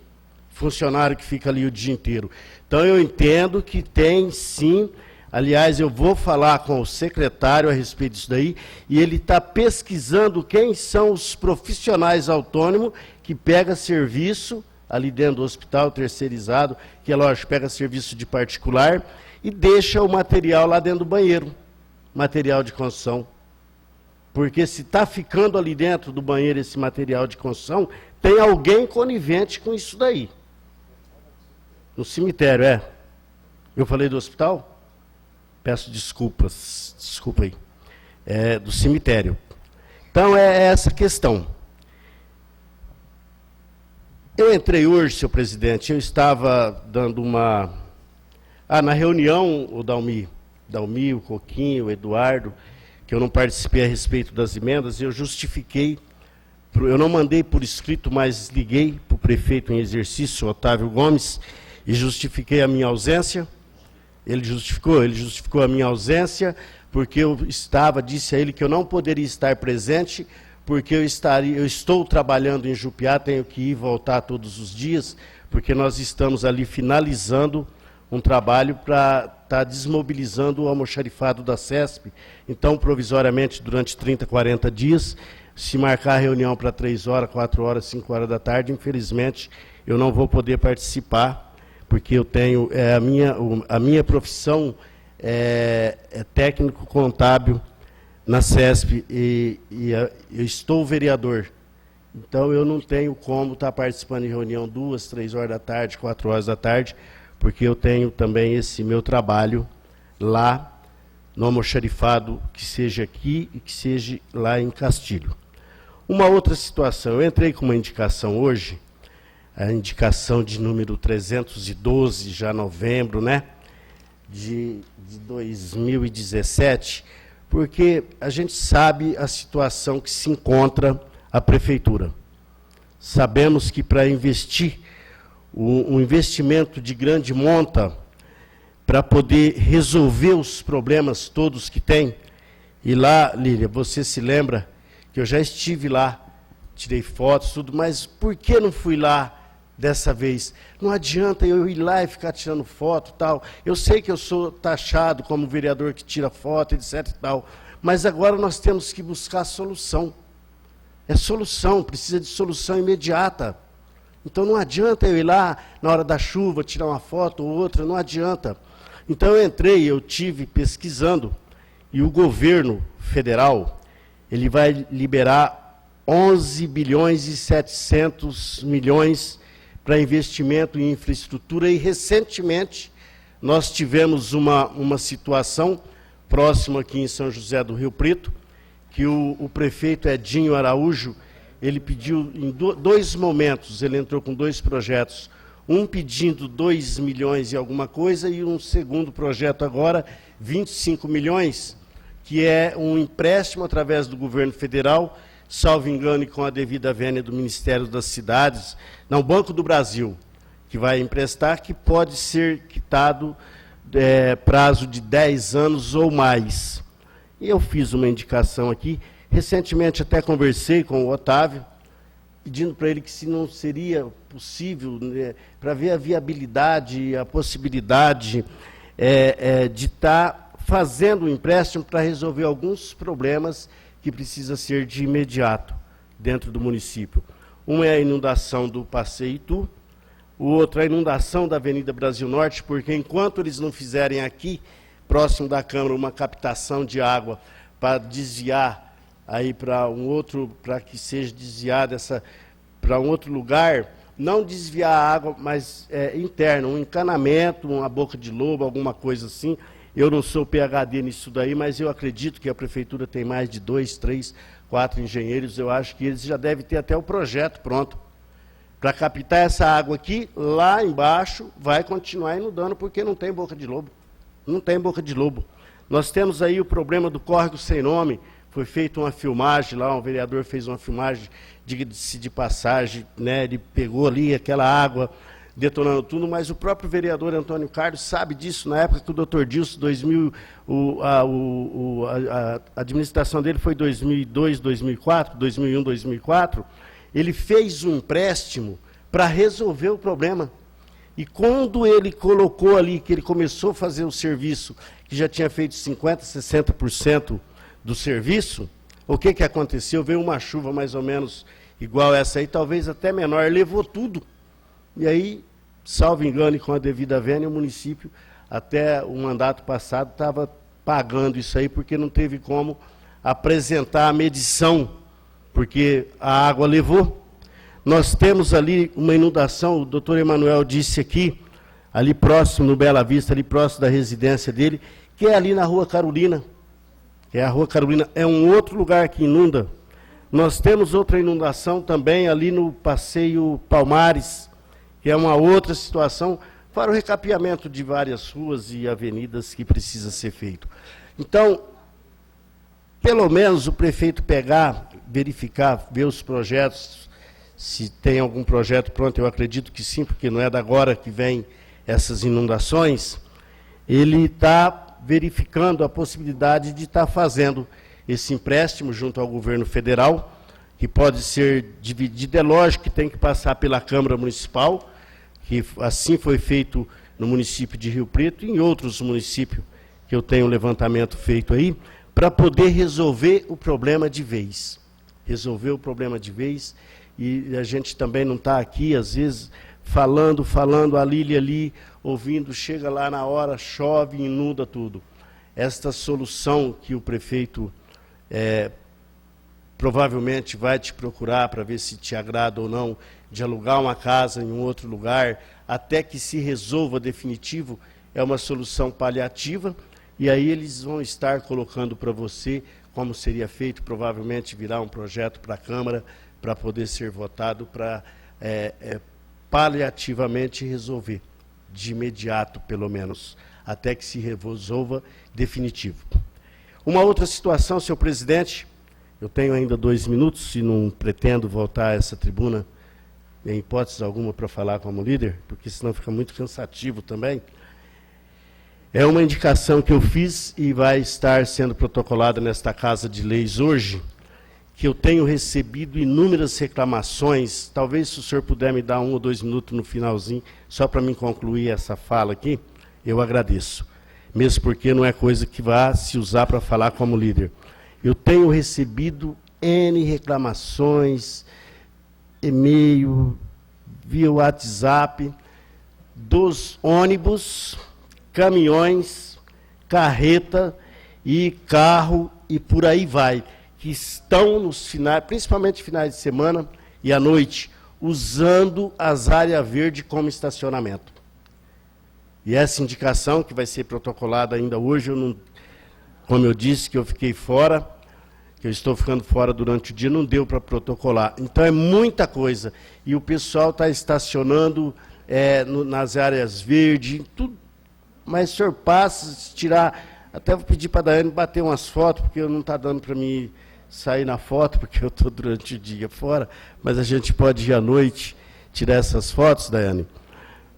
Funcionário que fica ali o dia inteiro. Então eu entendo que tem sim, aliás, eu vou falar com o secretário a respeito disso daí, e ele está pesquisando quem são os profissionais autônomos que pegam serviço ali dentro do hospital terceirizado, que é lógico, pega serviço de particular, e deixa o material lá dentro do banheiro, material de construção. Porque se está ficando ali dentro do banheiro esse material de construção, tem alguém conivente com isso daí. No cemitério, é. Eu falei do hospital? Peço desculpas, desculpa aí. É do cemitério. Então é essa questão. Eu entrei hoje, senhor presidente, eu estava dando uma... na reunião, o Dalmi, o Coquinho, o Eduardo, que eu não participei a respeito das emendas, eu justifiquei, eu não mandei por escrito, mas liguei para o prefeito em exercício, Otávio Gomes, e justifiquei a minha ausência. Ele justificou a minha ausência, porque eu disse a ele que eu não poderia estar presente, porque eu estou trabalhando em Jupiá, tenho que ir e voltar todos os dias, porque nós estamos ali finalizando um trabalho para estar desmobilizando o almoxarifado da CESP. Então, provisoriamente, durante 30, 40 dias, se marcar a reunião para 3 horas, 4 horas, 5 horas da tarde, infelizmente, eu não vou poder participar, porque eu tenho, a minha profissão é técnico contábil na CESP e eu estou vereador. Então, eu não tenho como estar participando de reunião 2, 3 horas da tarde, 4 horas da tarde, porque eu tenho também esse meu trabalho lá no almoxarifado, que seja aqui e que seja lá em Castilho. Uma outra situação, eu entrei com uma indicação hoje, a indicação de número 312, já novembro, né, de 2017, porque a gente sabe a situação que se encontra a prefeitura. Sabemos que para investir, um investimento de grande monta, para poder resolver os problemas todos que tem, e lá, Lília, você se lembra que eu já estive lá, tirei fotos, tudo, mas por que não fui lá dessa vez? Não adianta eu ir lá e ficar tirando foto e tal. Eu sei que eu sou taxado como vereador que tira foto, etc e tal, mas agora nós temos que buscar solução. É solução, precisa de solução imediata. Então não adianta eu ir lá na hora da chuva, tirar uma foto ou outra, não adianta. Então eu tive pesquisando, e o governo federal, ele vai liberar 11 bilhões e 700 milhões para investimento em infraestrutura, e recentemente nós tivemos uma situação próxima aqui em São José do Rio Preto, que o prefeito Edinho Araújo, ele pediu em dois momentos, ele entrou com 2 projetos, um pedindo 2 milhões e alguma coisa, e um segundo projeto agora, 25 milhões, que é um empréstimo através do governo federal, salvo engano, e com a devida vênia do Ministério das Cidades, não, Banco do Brasil, que vai emprestar, que pode ser quitado prazo de 10 anos ou mais. E eu fiz uma indicação aqui, recentemente até conversei com o Otávio, pedindo para ele que se não seria possível, né, para ver a viabilidade, a possibilidade de estar fazendo um empréstimo para resolver alguns problemas que precisa ser de imediato dentro do município. Um é a inundação do Passeio Itu, o outro é a inundação da Avenida Brasil Norte, porque enquanto eles não fizerem aqui, próximo da Câmara, uma captação de água para desviar aí para para que seja desviada para um outro lugar, não desviar a água, mas interno, um encanamento, uma boca de lobo, alguma coisa assim. Eu não sou PhD nisso daí, mas eu acredito que a prefeitura tem mais de 2, 3, 4 engenheiros, eu acho que eles já devem ter até o projeto pronto. Para captar essa água aqui, lá embaixo, vai continuar inundando, porque não tem boca de lobo. Não tem boca de lobo. Nós temos aí o problema do córrego sem nome. Foi feita uma filmagem lá, um vereador fez uma filmagem, diga-se de passagem, né? Ele pegou ali aquela água detonando tudo, mas o próprio vereador Antônio Carlos sabe disso. Na época que o doutor Dilson, a administração dele foi 2002, 2004, 2001, 2004, ele fez um empréstimo para resolver o problema. E quando ele colocou ali, que ele começou a fazer o serviço, que já tinha feito 50%, 60% do serviço, o que aconteceu? Veio uma chuva mais ou menos igual essa aí, talvez até menor, levou tudo. E aí, salvo engano e com a devida vênia, o município, até o mandato passado, estava pagando isso aí, porque não teve como apresentar a medição, porque a água levou. Nós temos ali uma inundação, o doutor Emanuel disse aqui, ali próximo, no Bela Vista, ali próximo da residência dele, que é ali na Rua Carolina. A Rua Carolina é um outro lugar que inunda. Nós temos outra inundação também ali no Passeio Palmares, que é uma outra situação, para o recapeamento de várias ruas e avenidas que precisa ser feito. Então, pelo menos o prefeito pegar, verificar, ver os projetos, se tem algum projeto pronto, eu acredito que sim, porque não é da agora que vem essas inundações, ele está verificando a possibilidade de estar fazendo esse empréstimo junto ao governo federal, que pode ser dividido, é lógico que tem que passar pela Câmara Municipal, que assim foi feito no município de Rio Preto e em outros municípios que eu tenho um levantamento feito aí, para poder resolver o problema de vez. Resolver o problema de vez. E a gente também não está aqui, às vezes, falando, a Lília ali, ouvindo, chega lá na hora, chove, inunda tudo. Esta solução que o prefeito provavelmente vai te procurar para ver se te agrada ou não, de alugar uma casa em um outro lugar, até que se resolva definitivo, é uma solução paliativa, e aí eles vão estar colocando para você como seria feito, provavelmente virá um projeto para a Câmara, para poder ser votado, para paliativamente resolver, de imediato pelo menos, até que se resolva definitivo. Uma outra situação, senhor presidente, eu tenho ainda 2 minutos, e não pretendo voltar a essa tribuna, em hipótese alguma, para falar como líder, porque senão fica muito cansativo também. É uma indicação que eu fiz e vai estar sendo protocolada nesta Casa de Leis hoje, que eu tenho recebido inúmeras reclamações, talvez se o senhor puder me dar 1 ou 2 minutos no finalzinho, só para me concluir essa fala aqui, eu agradeço. Mesmo porque não é coisa que vá se usar para falar como líder. Eu tenho recebido N reclamações, e-mail, via WhatsApp, dos ônibus, caminhões, carreta e carro e por aí vai, que estão nos finais, principalmente finais de semana e à noite, usando as áreas verdes como estacionamento. E essa indicação, que vai ser protocolada ainda hoje, eu não, como eu disse, que eu fiquei fora, que eu estou ficando fora durante o dia, não deu para protocolar. Então é muita coisa. E o pessoal está estacionando nas áreas verdes, tudo. Mas o senhor passa, tirar... Até vou pedir para a Daiane bater umas fotos, porque não está dando para mim sair na foto, porque eu estou durante o dia fora, mas a gente pode ir à noite tirar essas fotos, Daiane,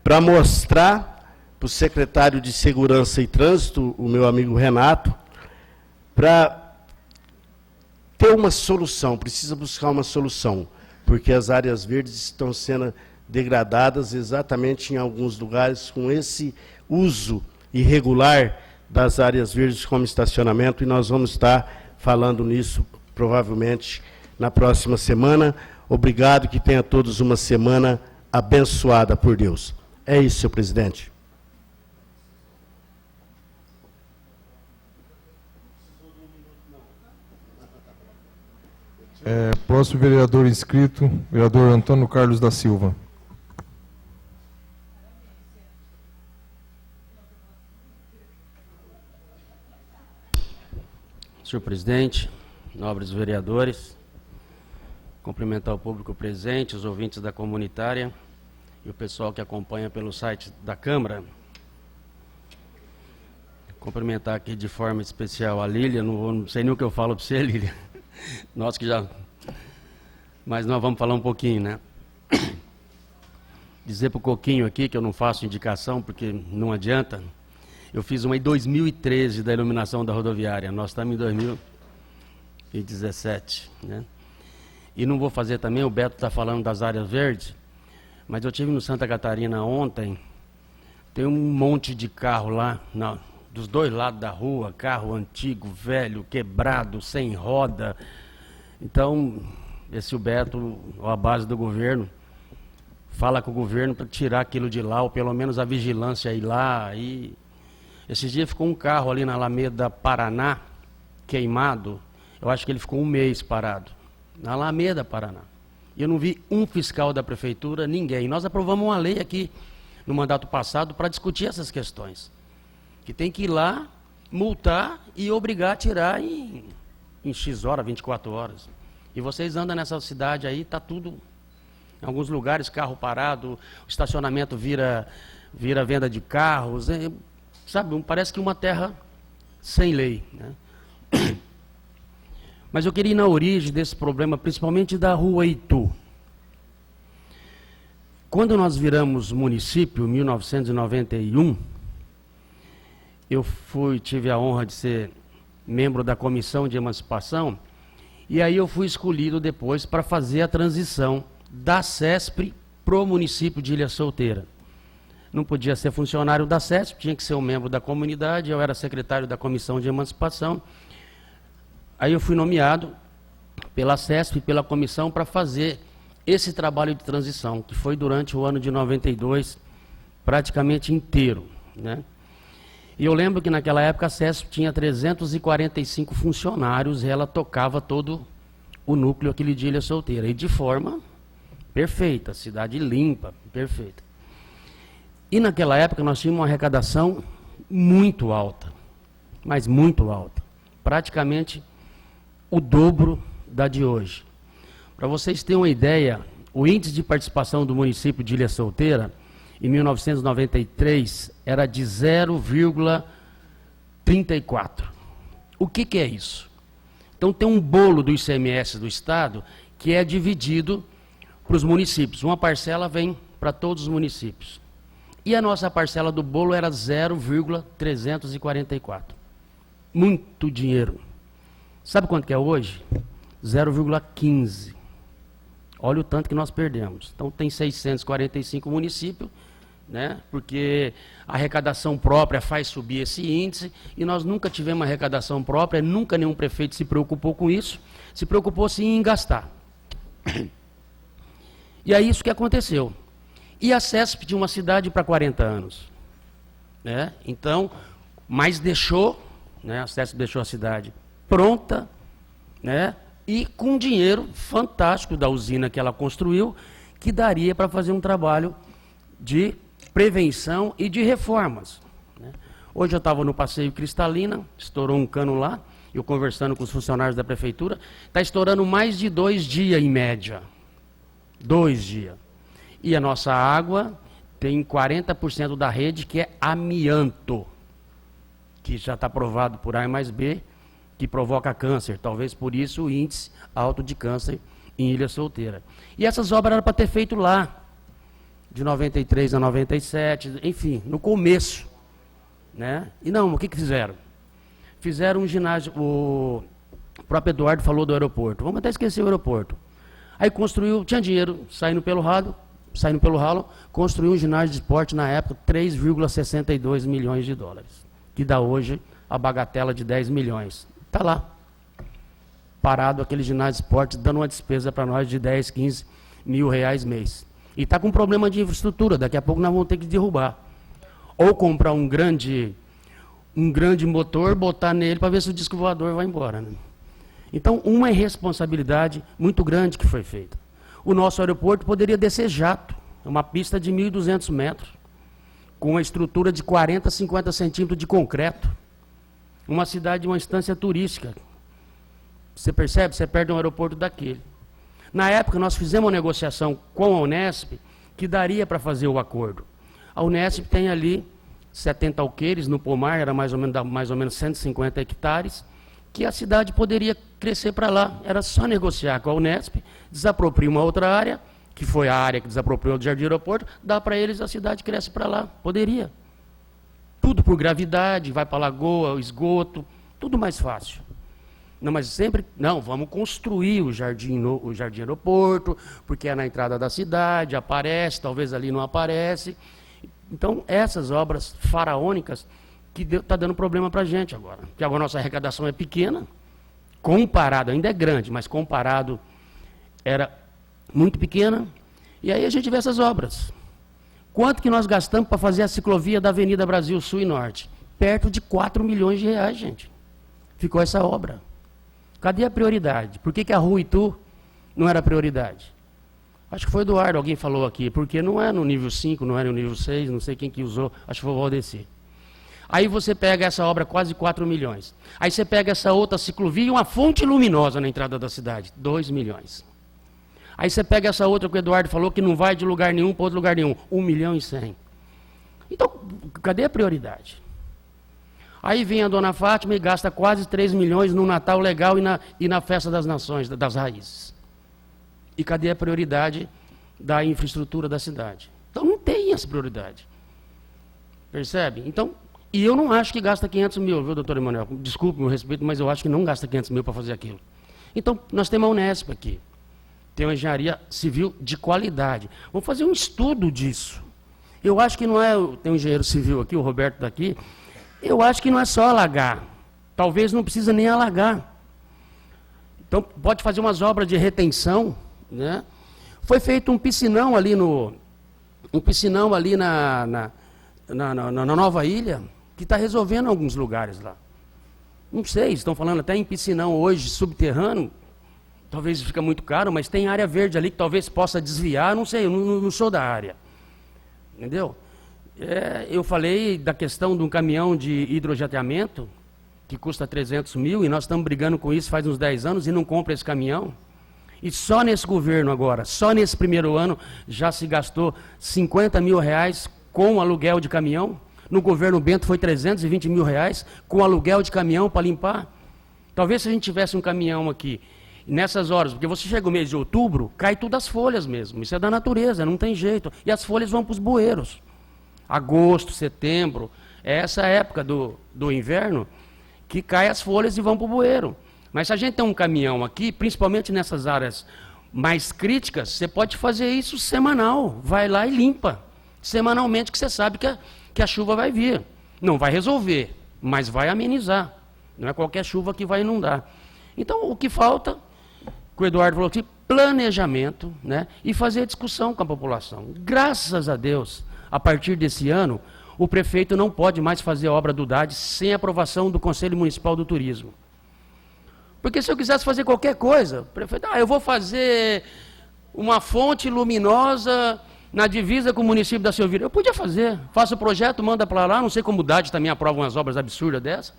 para mostrar para o secretário de Segurança e Trânsito, o meu amigo Renato, para ter uma solução, precisa buscar uma solução, porque as áreas verdes estão sendo degradadas exatamente em alguns lugares com esse uso irregular das áreas verdes como estacionamento, e nós vamos estar falando nisso provavelmente na próxima semana. Obrigado, que tenha todos uma semana abençoada por Deus. É isso, senhor presidente. Próximo vereador inscrito, vereador Antônio Carlos da Silva. Senhor presidente, nobres vereadores, cumprimentar o público presente, os ouvintes da comunitária e o pessoal que acompanha pelo site da Câmara. Cumprimentar aqui de forma especial a Lília, não sei nem o que eu falo para você, Lília. Nós que já... Mas nós vamos falar um pouquinho, né? dizer para o Coquinho aqui, que eu não faço indicação, porque não adianta. Eu fiz uma em 2013 da iluminação da rodoviária. Nós estamos em 2017, né? E não vou fazer também, o Beto está falando das áreas verdes, mas eu estive no Santa Catarina ontem, tem um monte de carro lá, dos dois lados da rua, carro antigo, velho, quebrado, sem roda. Então, esse o Beto, a base do governo, fala com o governo para tirar aquilo de lá, ou pelo menos a vigilância ir lá. E esses dias ficou um carro ali na Alameda Paraná, queimado, eu acho que ele ficou um mês parado. Na Alameda, Paraná. E eu não vi um fiscal da prefeitura, ninguém. Nós aprovamos uma lei aqui no mandato passado para discutir essas questões. Que tem que ir lá, multar e obrigar a tirar em X horas, 24 horas. E vocês andam nessa cidade aí, está tudo, em alguns lugares, carro parado, o estacionamento vira venda de carros. Sabe, parece que uma terra sem lei, né? Mas eu queria ir na origem desse problema, principalmente da Rua Itu. Quando nós viramos município, em 1991, eu tive a honra de ser membro da Comissão de Emancipação, e aí eu fui escolhido depois para fazer a transição da CESP para o município de Ilha Solteira. Não podia ser funcionário da CESP, tinha que ser um membro da comunidade, eu era secretário da Comissão de Emancipação. Aí eu fui nomeado pela CESP e pela comissão para fazer esse trabalho de transição, que foi durante o ano de 92, praticamente inteiro, né? E eu lembro que naquela época a CESP tinha 345 funcionários e ela tocava todo o núcleo aquele de Ilha Solteira, e de forma perfeita, cidade limpa, perfeita. E naquela época nós tínhamos uma arrecadação muito alta, mas muito alta, praticamente o dobro da de hoje. Para vocês terem uma ideia, o índice de participação do município de Ilha Solteira, em 1993, era de 0,34. O que é isso? Então tem um bolo do ICMS do Estado que é dividido para os municípios. Uma parcela vem para todos os municípios. E a nossa parcela do bolo era 0,344. Muito dinheiro. Sabe quanto que é hoje? 0,15. Olha o tanto que nós perdemos. Então tem 645 municípios, né? Porque a arrecadação própria faz subir esse índice, e nós nunca tivemos arrecadação própria, nunca nenhum prefeito se preocupou com isso, se preocupou sim em gastar. E é isso que aconteceu. E a CESP tinha uma cidade para 40 anos, né? Então, mas deixou, né? A CESP deixou a cidade pronta, né? E com dinheiro fantástico da usina que ela construiu, que daria para fazer um trabalho de prevenção e de reformas, né? Hoje eu estava no Passeio Cristalina, estourou um cano lá, eu conversando com os funcionários da prefeitura, está estourando mais de 2 dias em média. 2 dias. E a nossa água tem 40% da rede que é amianto, que já está provado por A mais B, que provoca câncer. Talvez por isso o índice alto de câncer em Ilha Solteira. E essas obras eram para ter feito lá, de 93 a 97, enfim, no começo, né? E não, o que fizeram? Fizeram um ginásio, o próprio Eduardo falou do aeroporto, vamos até esquecer o aeroporto. Aí construiu, tinha dinheiro saindo pelo ralo, construiu um ginásio de esporte na época, 3,62 milhões de dólares, que dá hoje a bagatela de 10 milhões. Está lá, parado aquele ginásio de esporte, dando uma despesa para nós de 10, 15 mil reais mês. E está com problema de infraestrutura, daqui a pouco nós vamos ter que derrubar. Ou comprar um grande motor, botar nele para ver se o disco voador vai embora, né? Então, uma irresponsabilidade muito grande que foi feita. O nosso aeroporto poderia descer jato, uma pista de 1.200 metros, com uma estrutura de 40, 50 centímetros de concreto. Uma cidade, uma instância turística. Você percebe? Você perde um aeroporto daquele. Na época, nós fizemos uma negociação com a Unesp, que daria para fazer o acordo. A Unesp tem ali 70 alqueires no pomar, era mais ou menos 150 hectares, que a cidade poderia crescer para lá. Era só negociar com a Unesp, desapropria uma outra área, que foi a área que desapropriou do Jardim Aeroporto, dá para eles, a cidade cresce para lá. Poderia. Tudo por gravidade, vai para a lagoa, o esgoto, tudo mais fácil. Não, mas sempre, não, vamos construir o jardim Aeroporto, porque é na entrada da cidade, aparece, talvez ali não aparece. Então, essas obras faraônicas que está dando problema para a gente agora. Porque agora a nossa arrecadação é pequena, comparado, ainda é grande, mas comparado era muito pequena. E aí a gente vê essas obras. Quanto que nós gastamos para fazer a ciclovia da Avenida Brasil Sul e Norte? Perto de 4 milhões de reais, gente. Ficou essa obra. Cadê a prioridade? Por que a Rua Itu não era prioridade? Acho que foi Eduardo, alguém falou aqui, porque não é no nível 5, não é no nível 6, não sei quem que usou, acho que foi o Valdeci. Aí você pega essa obra, quase 4 milhões. Aí você pega essa outra ciclovia e uma fonte luminosa na entrada da cidade, 2 milhões. Aí você pega essa outra que o Eduardo falou, que não vai de lugar nenhum para outro lugar nenhum, 1 milhão e 100. Então, cadê a prioridade? Aí vem a dona Fátima e gasta quase 3 milhões no Natal Legal e na Festa das Nações, das Raízes. E cadê a prioridade da infraestrutura da cidade? Então não tem essa prioridade. Percebe? Então, e eu não acho que gasta 500 mil, viu, doutor Emanuel? Desculpe o meu respeito, mas eu acho que não gasta 500 mil para fazer aquilo. Então, nós temos a Unesp aqui. Tem uma engenharia civil de qualidade. Vamos fazer um estudo disso. Eu acho que não é... Tem um engenheiro civil aqui, o Roberto daqui. Eu acho que não é só alagar. Talvez não precisa nem alagar. Então, pode fazer umas obras de retenção, né? Foi feito um piscinão ali na Nova Ilha, que está resolvendo alguns lugares lá. Não sei, estão falando até em piscinão hoje, subterrâneo. Talvez fica muito caro, mas tem área verde ali que talvez possa desviar, não sei, eu não sou da área. Entendeu? Eu falei da questão de um caminhão de hidrojateamento, que custa 300 mil, e nós estamos brigando com isso faz uns 10 anos e não compra esse caminhão. E só nesse governo agora, só nesse primeiro ano, já se gastou 50 mil reais com aluguel de caminhão. No governo Bento foi 320 mil reais com aluguel de caminhão para limpar. Talvez se a gente tivesse um caminhão aqui, nessas horas, porque você chega o mês de outubro, cai tudo as folhas mesmo, isso é da natureza, não tem jeito. E as folhas vão para os bueiros. Agosto, setembro, é essa época do inverno que cai as folhas e vão para o bueiro. Mas se a gente tem um caminhão aqui, principalmente nessas áreas mais críticas, você pode fazer isso semanal, vai lá e limpa. Semanalmente, que você sabe que a chuva vai vir. Não vai resolver, mas vai amenizar. Não é qualquer chuva que vai inundar. Então, o que falta, que o Eduardo falou aqui, planejamento, né? E fazer discussão com a população. Graças a Deus, a partir desse ano, o prefeito não pode mais fazer obra do DAD sem aprovação do Conselho Municipal do Turismo. Porque se eu quisesse fazer qualquer coisa, o prefeito, eu vou fazer uma fonte luminosa na divisa com o município da Silveira. Eu podia fazer, faço o projeto, manda para lá, não sei como o DAD também aprova umas obras absurdas dessas.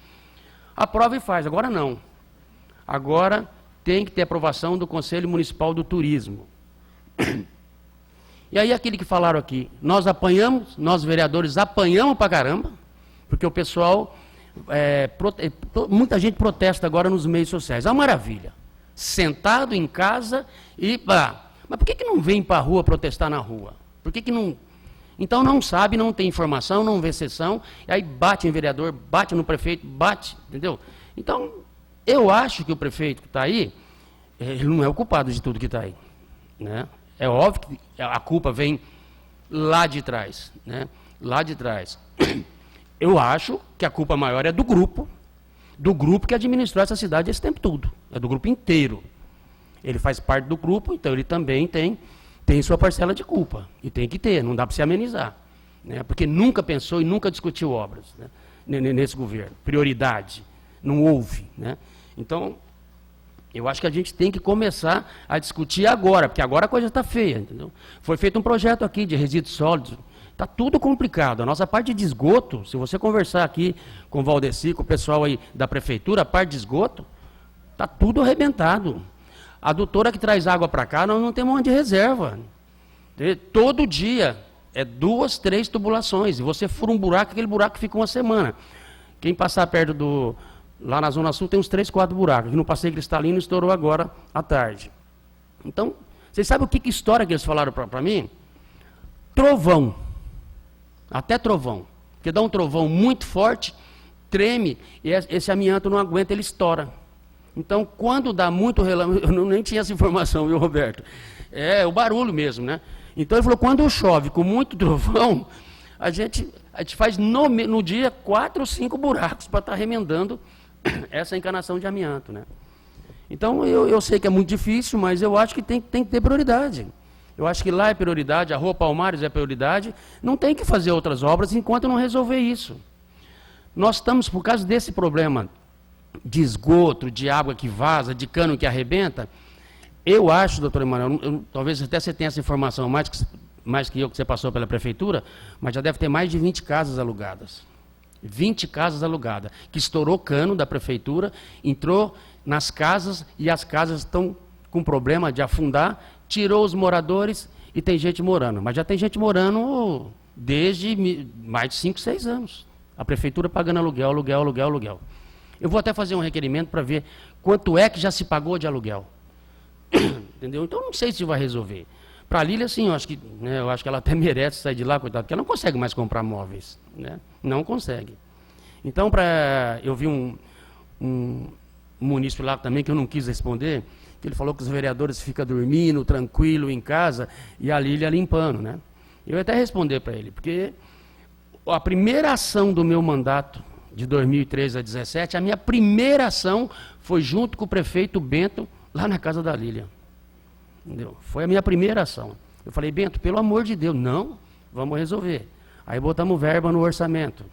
Aprova e faz, agora não. Agora tem que ter aprovação do Conselho Municipal do Turismo. E aí aquele que falaram aqui, nós apanhamos, nós vereadores apanhamos pra caramba, porque o pessoal, muita gente protesta agora nos meios sociais. É uma maravilha. Sentado em casa e... mas por que não vem para a rua protestar na rua? Por que não... Então não sabe, não tem informação, não vê sessão, e aí bate em vereador, bate no prefeito, bate, entendeu? Então, eu acho que o prefeito que está aí, ele não é o culpado de tudo que está aí, né? É óbvio que a culpa vem lá de trás, né? Lá de trás. Eu acho que a culpa maior é do grupo que administrou essa cidade esse tempo todo. É do grupo inteiro. Ele faz parte do grupo, então ele também tem sua parcela de culpa. E tem que ter, não dá para se amenizar, né? Porque nunca pensou e nunca discutiu obras, né? Nesse governo. Prioridade. Não houve, né? Então... eu acho que a gente tem que começar a discutir agora, porque agora a coisa está feia, entendeu? Foi feito um projeto aqui de resíduos sólidos, está tudo complicado. A nossa parte de esgoto, se você conversar aqui com o Valdeci, com o pessoal aí da prefeitura, a parte de esgoto, está tudo arrebentado. A adutora que traz água para cá, nós não temos onde de reserva. Todo dia, 2, 3 tubulações, e você fura um buraco, aquele buraco fica uma semana. Quem passar perto lá na Zona Sul tem uns 3, 4 buracos. Aqui no Passeio Cristalino estourou agora à tarde. Então, Vocês sabem o que história que eles falaram para mim? Trovão. Até trovão. Porque dá um trovão muito forte, treme, e esse amianto não aguenta, ele estoura. Então, quando dá muito relâmpago, eu nem tinha essa informação, viu, Roberto? É o barulho mesmo, né? Então ele falou, quando chove com muito trovão, a gente faz no dia 4 ou 5 buracos para estar remendando essa encanação de amianto, né? Então, eu sei que é muito difícil, mas eu acho que tem que ter prioridade. Eu acho que lá é prioridade, a Rua Palmares é prioridade, não tem que fazer outras obras enquanto não resolver isso. Nós estamos, por causa desse problema de esgoto, de água que vaza, de cano que arrebenta, eu acho, doutor Emanuel, talvez até você tenha essa informação mais que eu, que você passou pela prefeitura, mas já deve ter mais de 20 casas alugadas. 20 casas alugadas, que estourou cano da prefeitura, entrou nas casas e as casas estão com problema de afundar, tirou os moradores e tem gente morando. Mas já tem gente morando desde mais de 5, 6 anos. A prefeitura pagando aluguel. Eu vou até fazer um requerimento para ver quanto é que já se pagou de aluguel. Entendeu? Então, não sei se vai resolver. Para a Lília, sim, eu acho que ela até merece sair de lá, coitado, porque ela não consegue mais comprar móveis. Né? Não consegue. Então, eu vi um munícipe lá também, que eu não quis responder, que ele falou que os vereadores ficam dormindo, tranquilo, em casa, e a Lília limpando. Né? Eu ia até responder para ele, porque a primeira ação do meu mandato, de 2013 a 2017, a minha primeira ação foi junto com o prefeito Bento, lá na casa da Lília. Entendeu? Foi a minha primeira ação. Eu falei, Bento, pelo amor de Deus, não, vamos resolver. Aí botamos verba no orçamento.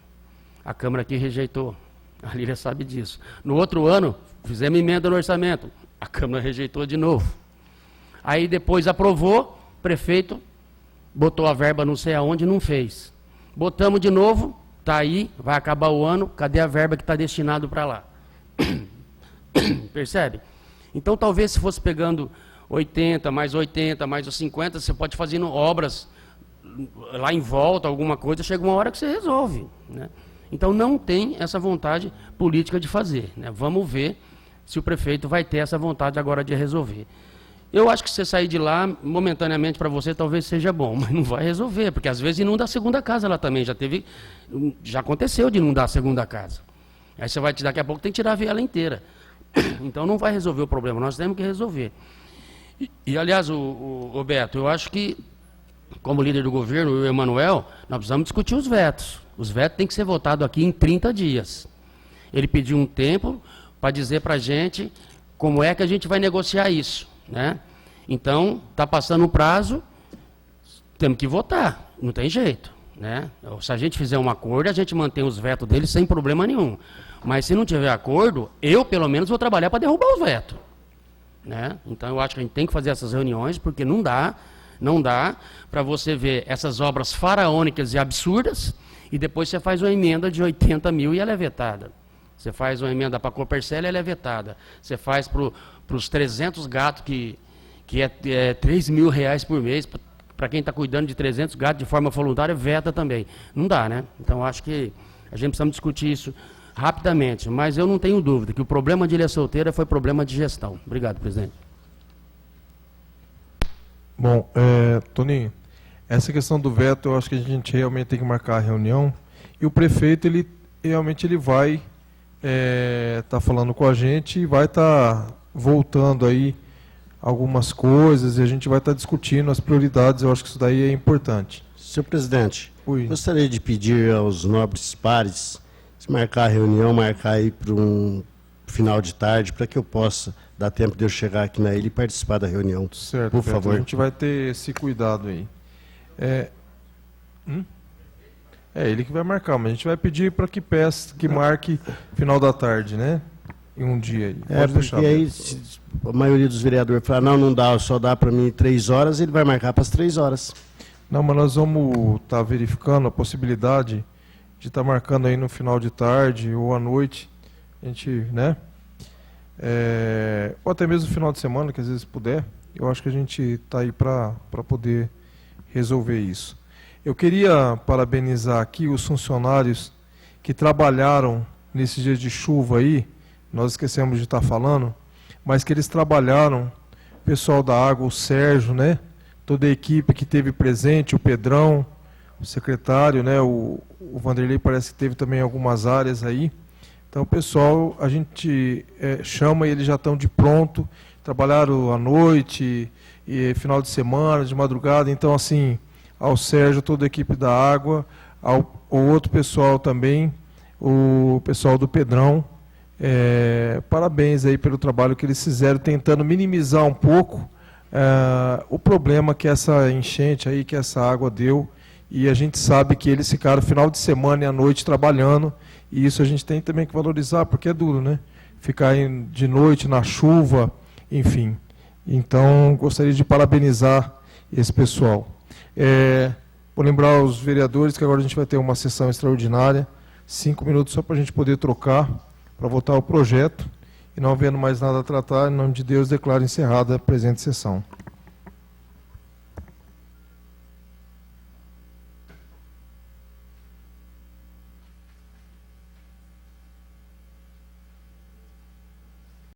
A Câmara aqui rejeitou. A Lília sabe disso. No outro ano, fizemos emenda no orçamento. A Câmara rejeitou de novo. Aí depois aprovou, o prefeito botou a verba não sei aonde e não fez. Botamos de novo, está aí, vai acabar o ano, cadê a verba que está destinado para lá? Percebe? Então, talvez se fosse pegando 80, mais os 50, você pode fazer obras lá em volta, alguma coisa, chega uma hora que você resolve. Né? Então, não tem essa vontade política de fazer. Né? Vamos ver se o prefeito vai ter essa vontade agora de resolver. Eu acho que você sair de lá, momentaneamente para você, talvez seja bom, mas não vai resolver, porque às vezes inunda a segunda casa lá também. Já aconteceu de inundar a segunda casa. Aí você daqui a pouco tem que tirar a viela inteira. Então não vai resolver o problema, nós temos que resolver. Aliás, o Beto, eu acho que, como líder do governo, eu e o Emanuel, nós precisamos discutir os vetos. Os vetos têm que ser votados aqui em 30 dias. Ele pediu um tempo para dizer para a gente como é que a gente vai negociar isso. Né? Então, está passando o prazo, temos que votar, não tem jeito. Né? Se a gente fizer um acordo, a gente mantém os vetos deles sem problema nenhum. Mas se não tiver acordo, eu pelo menos vou trabalhar para derrubar os vetos. Né? Então eu acho que a gente tem que fazer essas reuniões, porque não dá para você ver essas obras faraônicas e absurdas, e depois você faz uma emenda de 80 mil e ela é vetada. Você faz uma emenda para a Copercel e ela é vetada. Você faz para os 300 gatos, que é 3 mil reais por mês, para quem está cuidando de 300 gatos de forma voluntária, veta também. Não dá, né? Então, acho que a gente precisa discutir isso rapidamente. Mas eu não tenho dúvida que o problema de Ilha Solteira foi problema de gestão. Obrigado, presidente. Bom, Toninho, essa questão do veto, eu acho que a gente realmente tem que marcar a reunião. E o prefeito, ele vai estar falando com a gente e vai estar voltando aí algumas coisas e a gente vai estar discutindo as prioridades. Eu acho que isso daí é importante. Senhor presidente, Oi. Gostaria de pedir aos nobres pares, se marcar a reunião, marcar aí para um final de tarde, para que eu possa dar tempo de eu chegar aqui na ilha e participar da reunião. Certo, por Beto, favor. a gente vai ter esse cuidado aí. É ele que vai marcar, mas a gente vai pedir para que marque final da tarde, né? Em um dia aí. Pode deixar, porque aí se a maioria dos vereadores falar, não dá, só dá para mim 3 horas, ele vai marcar para as 3 horas. Não, mas nós vamos estar verificando a possibilidade de estar marcando aí no final de tarde ou à noite. A gente, né? Ou até mesmo no final de semana, que às vezes puder. Eu acho que a gente está aí para poder resolver isso. Eu queria parabenizar aqui os funcionários que trabalharam nesses dias de chuva aí. Nós esquecemos de estar falando, mas que eles trabalharam pessoal da água, o Sérgio, né? Toda a equipe que esteve presente, o Pedrão, o secretário, né? O Vanderlei parece que teve também algumas áreas aí. Então, o pessoal, a gente chama e eles já estão de pronto, trabalharam à noite, e final de semana, de madrugada. Então, assim, ao Sérgio, toda a equipe da água, ao outro pessoal também, o pessoal do Pedrão, parabéns aí pelo trabalho que eles fizeram, tentando minimizar um pouco o problema que essa enchente aí, que essa água deu. E a gente sabe que eles ficaram final de semana e à noite trabalhando, e isso a gente tem também que valorizar, porque é duro, né? Ficar de noite na chuva, enfim. Então, gostaria de parabenizar esse pessoal. Vou lembrar aos vereadores que agora a gente vai ter uma sessão extraordinária, 5 minutos só para a gente poder trocar, para votar o projeto. E não havendo mais nada a tratar, em nome de Deus, declaro encerrada a presente sessão.